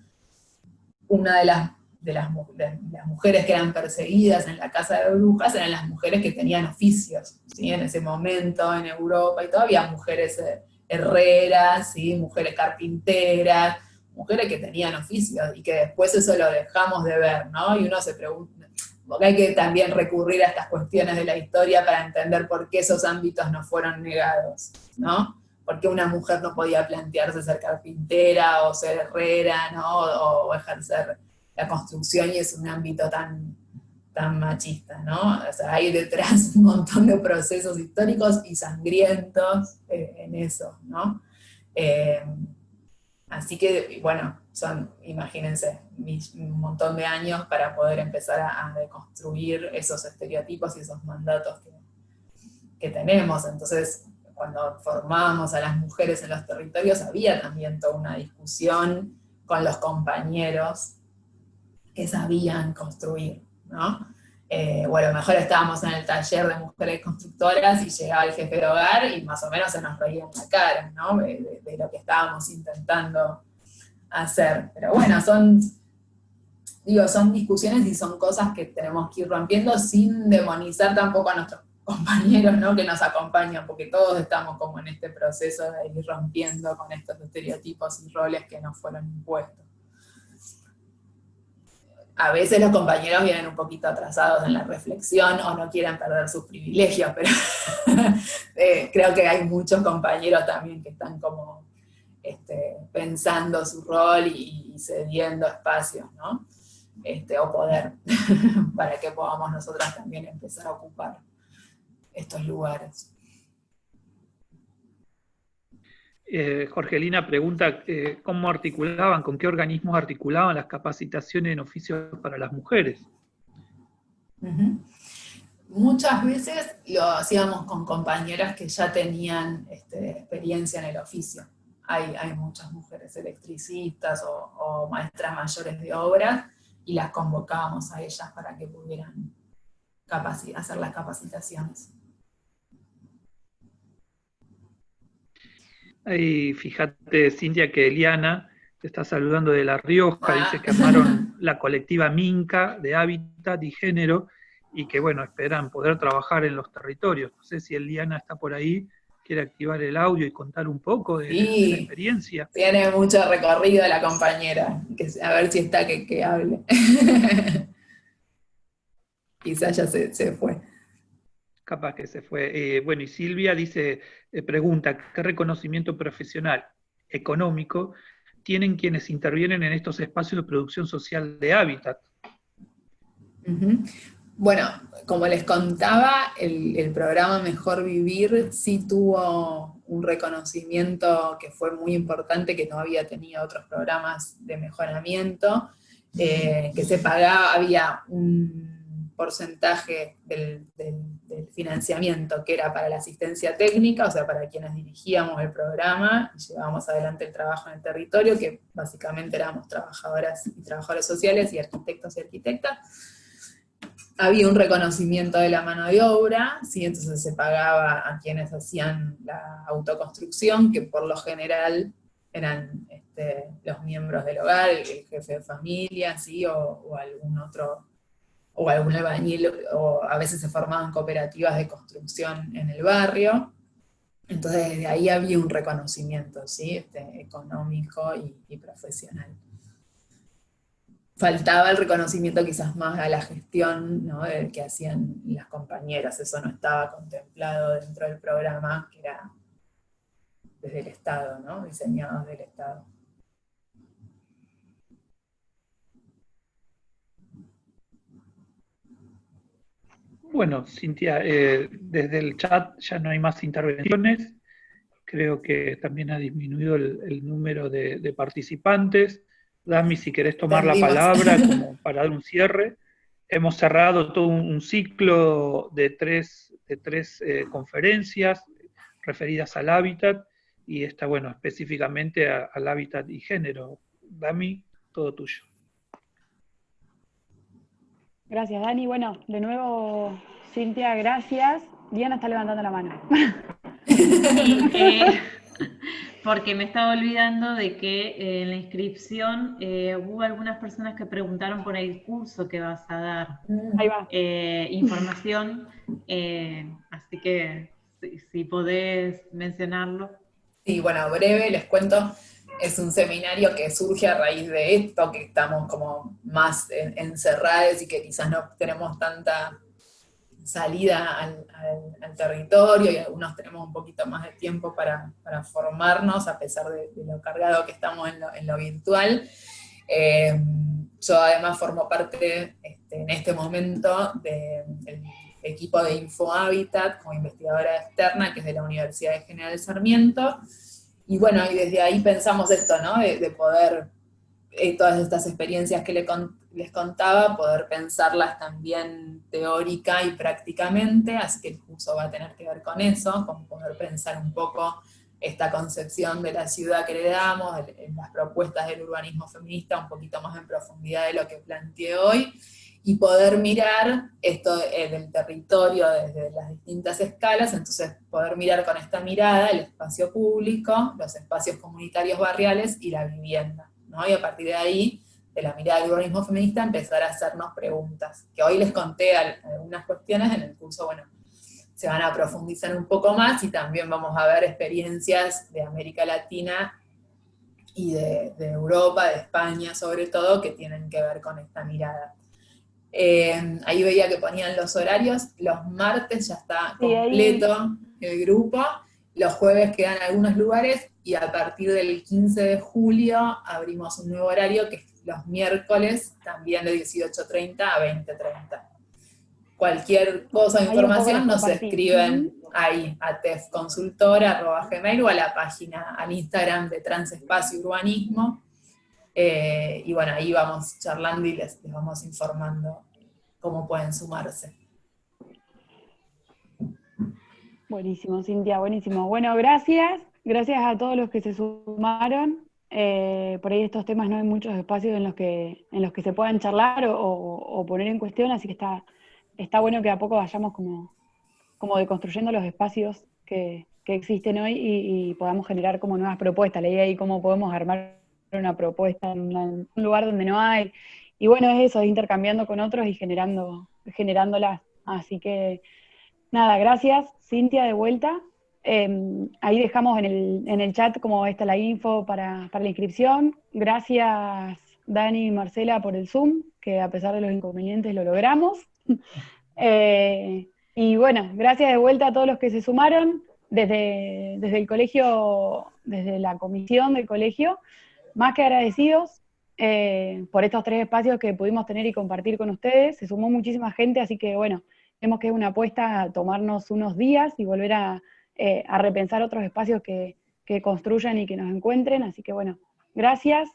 Una de las mujeres que eran perseguidas en la casa de brujas eran las mujeres que tenían oficios, ¿sí? En ese momento en Europa, y todavía mujeres herreras, ¿sí? Mujeres carpinteras, mujeres que tenían oficios, y que después eso lo dejamos de ver, ¿no? Y uno se pregunta, porque hay que también recurrir a estas cuestiones de la historia para entender por qué esos ámbitos no fueron negados, ¿no? ¿Por qué una mujer no podía plantearse ser carpintera o ser herrera, ¿no? O ejercer la construcción, y es un ámbito tan machista, ¿no? O sea, hay detrás un montón de procesos históricos y sangrientos en eso, ¿no? Así que, bueno, imagínense, un montón de años para poder empezar a deconstruir esos estereotipos y esos mandatos que tenemos. Entonces, cuando formábamos a las mujeres en los territorios, había también toda una discusión con los compañeros que sabían construir, ¿no? O a lo mejor estábamos en el taller de mujeres constructoras y llegaba el jefe de hogar y más o menos se nos reía en la cara, ¿no? De lo que estábamos intentando hacer. Pero bueno, son discusiones y son cosas que tenemos que ir rompiendo sin demonizar tampoco a nuestros compañeros, ¿no? Que nos acompañan, porque todos estamos como en este proceso de ir rompiendo con estos estereotipos y roles que nos fueron impuestos. A veces los compañeros vienen un poquito atrasados en la reflexión o no quieren perder sus privilegios, pero creo que hay muchos compañeros también que están como pensando su rol y cediendo espacios, ¿no? O poder, para que podamos nosotras también empezar a ocupar estos lugares. Jorgelina pregunta cómo articulaban, con qué organismos articulaban las capacitaciones en oficios para las mujeres. Muchas veces lo hacíamos con compañeras que ya tenían experiencia en el oficio. Hay muchas mujeres electricistas o maestras mayores de obras, y las convocábamos a ellas para que pudieran hacer las capacitaciones. Ahí fíjate, Cintia, que Eliana te está saludando de La Rioja, dice que armaron la colectiva Minca de Hábitat y Género, y que bueno, esperan poder trabajar en los territorios. No sé si Eliana está por ahí, quiere activar el audio y contar un poco de la experiencia. Tiene mucho recorrido la compañera, a ver si está que hable. Quizás ya se fue. Capaz que se fue. Bueno, y Silvia dice, pregunta, ¿qué reconocimiento profesional, económico, tienen quienes intervienen en estos espacios de producción social de hábitat? Bueno, como les contaba, el programa Mejor Vivir sí tuvo un reconocimiento que fue muy importante, que no había tenido otros programas de mejoramiento, que se pagaba, había un porcentaje del financiamiento que era para la asistencia técnica, o sea, para quienes dirigíamos el programa y llevábamos adelante el trabajo en el territorio, que básicamente éramos trabajadoras y trabajadores sociales y arquitectos y arquitectas. había un reconocimiento de la mano de obra, ¿sí? Entonces se pagaba a quienes hacían la autoconstrucción, que por lo general eran los miembros del hogar, el jefe de familia, ¿sí? O algún otro, o algún albañil, o a veces se formaban cooperativas de construcción en el barrio. Entonces desde ahí había un reconocimiento, ¿sí? Económico y profesional. Faltaba el reconocimiento quizás más a la gestión, ¿no?, que hacían las compañeras, eso no estaba contemplado dentro del programa, que era desde el Estado, ¿no?, diseñado desde el Estado. Bueno, Cintia, desde el chat ya no hay más intervenciones. Creo que también ha disminuido el número de participantes. Dami, si querés tomar la palabra como para dar un cierre. Hemos cerrado todo un ciclo de tres conferencias referidas al hábitat, y esta, bueno, específicamente al hábitat y género. Dami, todo tuyo. Gracias, Dani. Bueno, de nuevo, Cintia, gracias. Diana está levantando la mano. Sí, porque me estaba olvidando de que en la inscripción hubo algunas personas que preguntaron por el curso que vas a dar. Ahí va. Información, así que si podés mencionarlo. Sí, bueno, breve, les cuento, es un seminario que surge a raíz de esto, que estamos como más encerrados y que quizás no tenemos tanta salida al territorio, y algunos tenemos un poquito más de tiempo para formarnos, a pesar de lo cargado que estamos en lo virtual. Yo además formo parte en este momento del equipo de InfoHábitat como investigadora externa, que es de la Universidad de General Sarmiento, y bueno, y desde ahí pensamos esto, ¿no?, de poder, todas estas experiencias que les contaba, poder pensarlas también teórica y prácticamente, así que el curso va a tener que ver con eso, con poder pensar un poco esta concepción de la ciudad que le damos, en las propuestas del urbanismo feminista, un poquito más en profundidad de lo que planteé hoy, y poder mirar esto del territorio desde las distintas escalas, entonces poder mirar con esta mirada el espacio público, los espacios comunitarios barriales y la vivienda, ¿no? Y a partir de ahí, de la mirada del urbanismo feminista, empezar a hacernos preguntas, que hoy les conté algunas cuestiones, en el curso, bueno, se van a profundizar un poco más, y también vamos a ver experiencias de América Latina y de Europa, de España sobre todo, que tienen que ver con esta mirada. Ahí veía que ponían los horarios, los martes ya está completo el grupo, los jueves quedan algunos lugares, y a partir del 15 de julio abrimos un nuevo horario, que es los miércoles, también de 18:30 a 20:30. Cualquier cosa de información nos escriben ahí a tefconsultora@gmail, o a la página, al Instagram de Transespacio Urbanismo. Y bueno, ahí vamos charlando y les vamos informando cómo pueden sumarse. Buenísimo, Cintia, buenísimo. Bueno, gracias a todos los que se sumaron. Por ahí estos temas no hay muchos espacios en los que se puedan charlar o poner en cuestión, así que está bueno que a poco vayamos como deconstruyendo los espacios que existen hoy y podamos generar como nuevas propuestas. La idea ahí cómo podemos armar una propuesta en un lugar donde no hay, y bueno, es eso, intercambiando con otros y generándolas. Así que nada, gracias Cintia de vuelta. Ahí dejamos en el chat como está la info para la inscripción. Gracias Dani y Marcela por el Zoom, que a pesar de los inconvenientes lo logramos. Y bueno, gracias de vuelta a todos los que se sumaron desde el colegio, desde la comisión del colegio. Más que agradecidos por estos 3 espacios que pudimos tener y compartir con ustedes. Se sumó muchísima gente, así que bueno, vemos que es una apuesta a tomarnos unos días y volver a repensar otros espacios que construyan y que nos encuentren. Así que bueno, gracias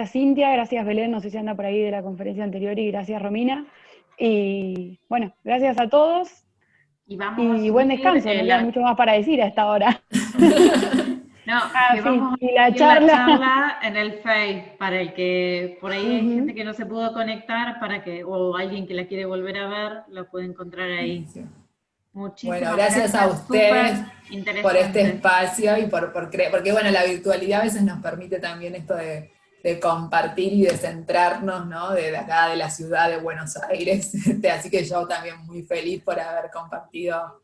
Cintia, gracias Belén, no sé si anda por ahí de la conferencia anterior, y gracias Romina. Y bueno, gracias a todos. Y buen descanso, no queda mucho más para decir a esta hora. No, Ah, que sí, vamos a y la hacer charla. en el Face, para el que por ahí hay Ujú. gente que no se pudo conectar, o alguien que la quiere volver a ver, la puede encontrar ahí. Sí. Bueno, Muchísimas gracias a gracias, ustedes súper por este interesante. espacio y porque bueno, la virtualidad a veces nos permite también esto de compartir y de centrarnos, ¿no? De acá de la ciudad de Buenos Aires. Así que yo también muy feliz por haber compartido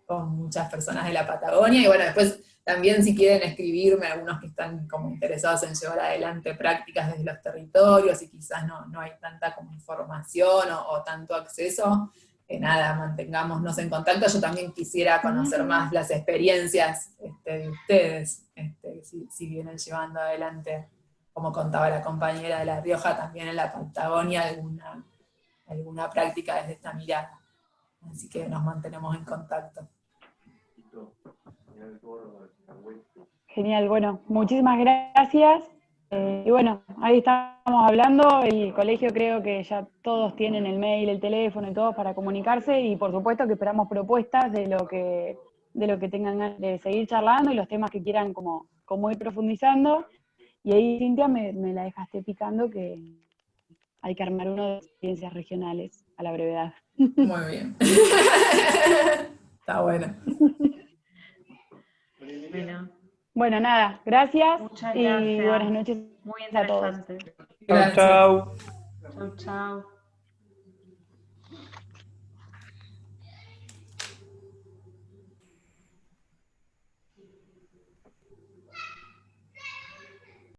con muchas personas de la Patagonia. Y bueno, después también si quieren escribirme, algunos que están como interesados en llevar adelante prácticas desde los territorios y quizás no hay tanta como información o tanto acceso, nada, mantengámonos en contacto. Yo también quisiera conocer más las experiencias de ustedes, si vienen llevando adelante, como contaba la compañera de La Rioja, también en la Patagonia alguna práctica desde esta mirada. Así que nos mantenemos en contacto. Genial, bueno, muchísimas gracias. Y bueno, ahí estamos hablando. El colegio creo que ya todos tienen el mail, el teléfono y todo para comunicarse, y por supuesto que esperamos propuestas de lo que tengan ganas de seguir charlando y los temas que quieran como ir profundizando. Y ahí, Cintia, me la dejaste picando que hay que armar uno de ciencias regionales a la brevedad. Muy bien. Está bueno. Bueno, Bueno, nada, gracias muchas y gracias. buenas noches Muy a todos. interesante. Chau, chau. Chau, chau.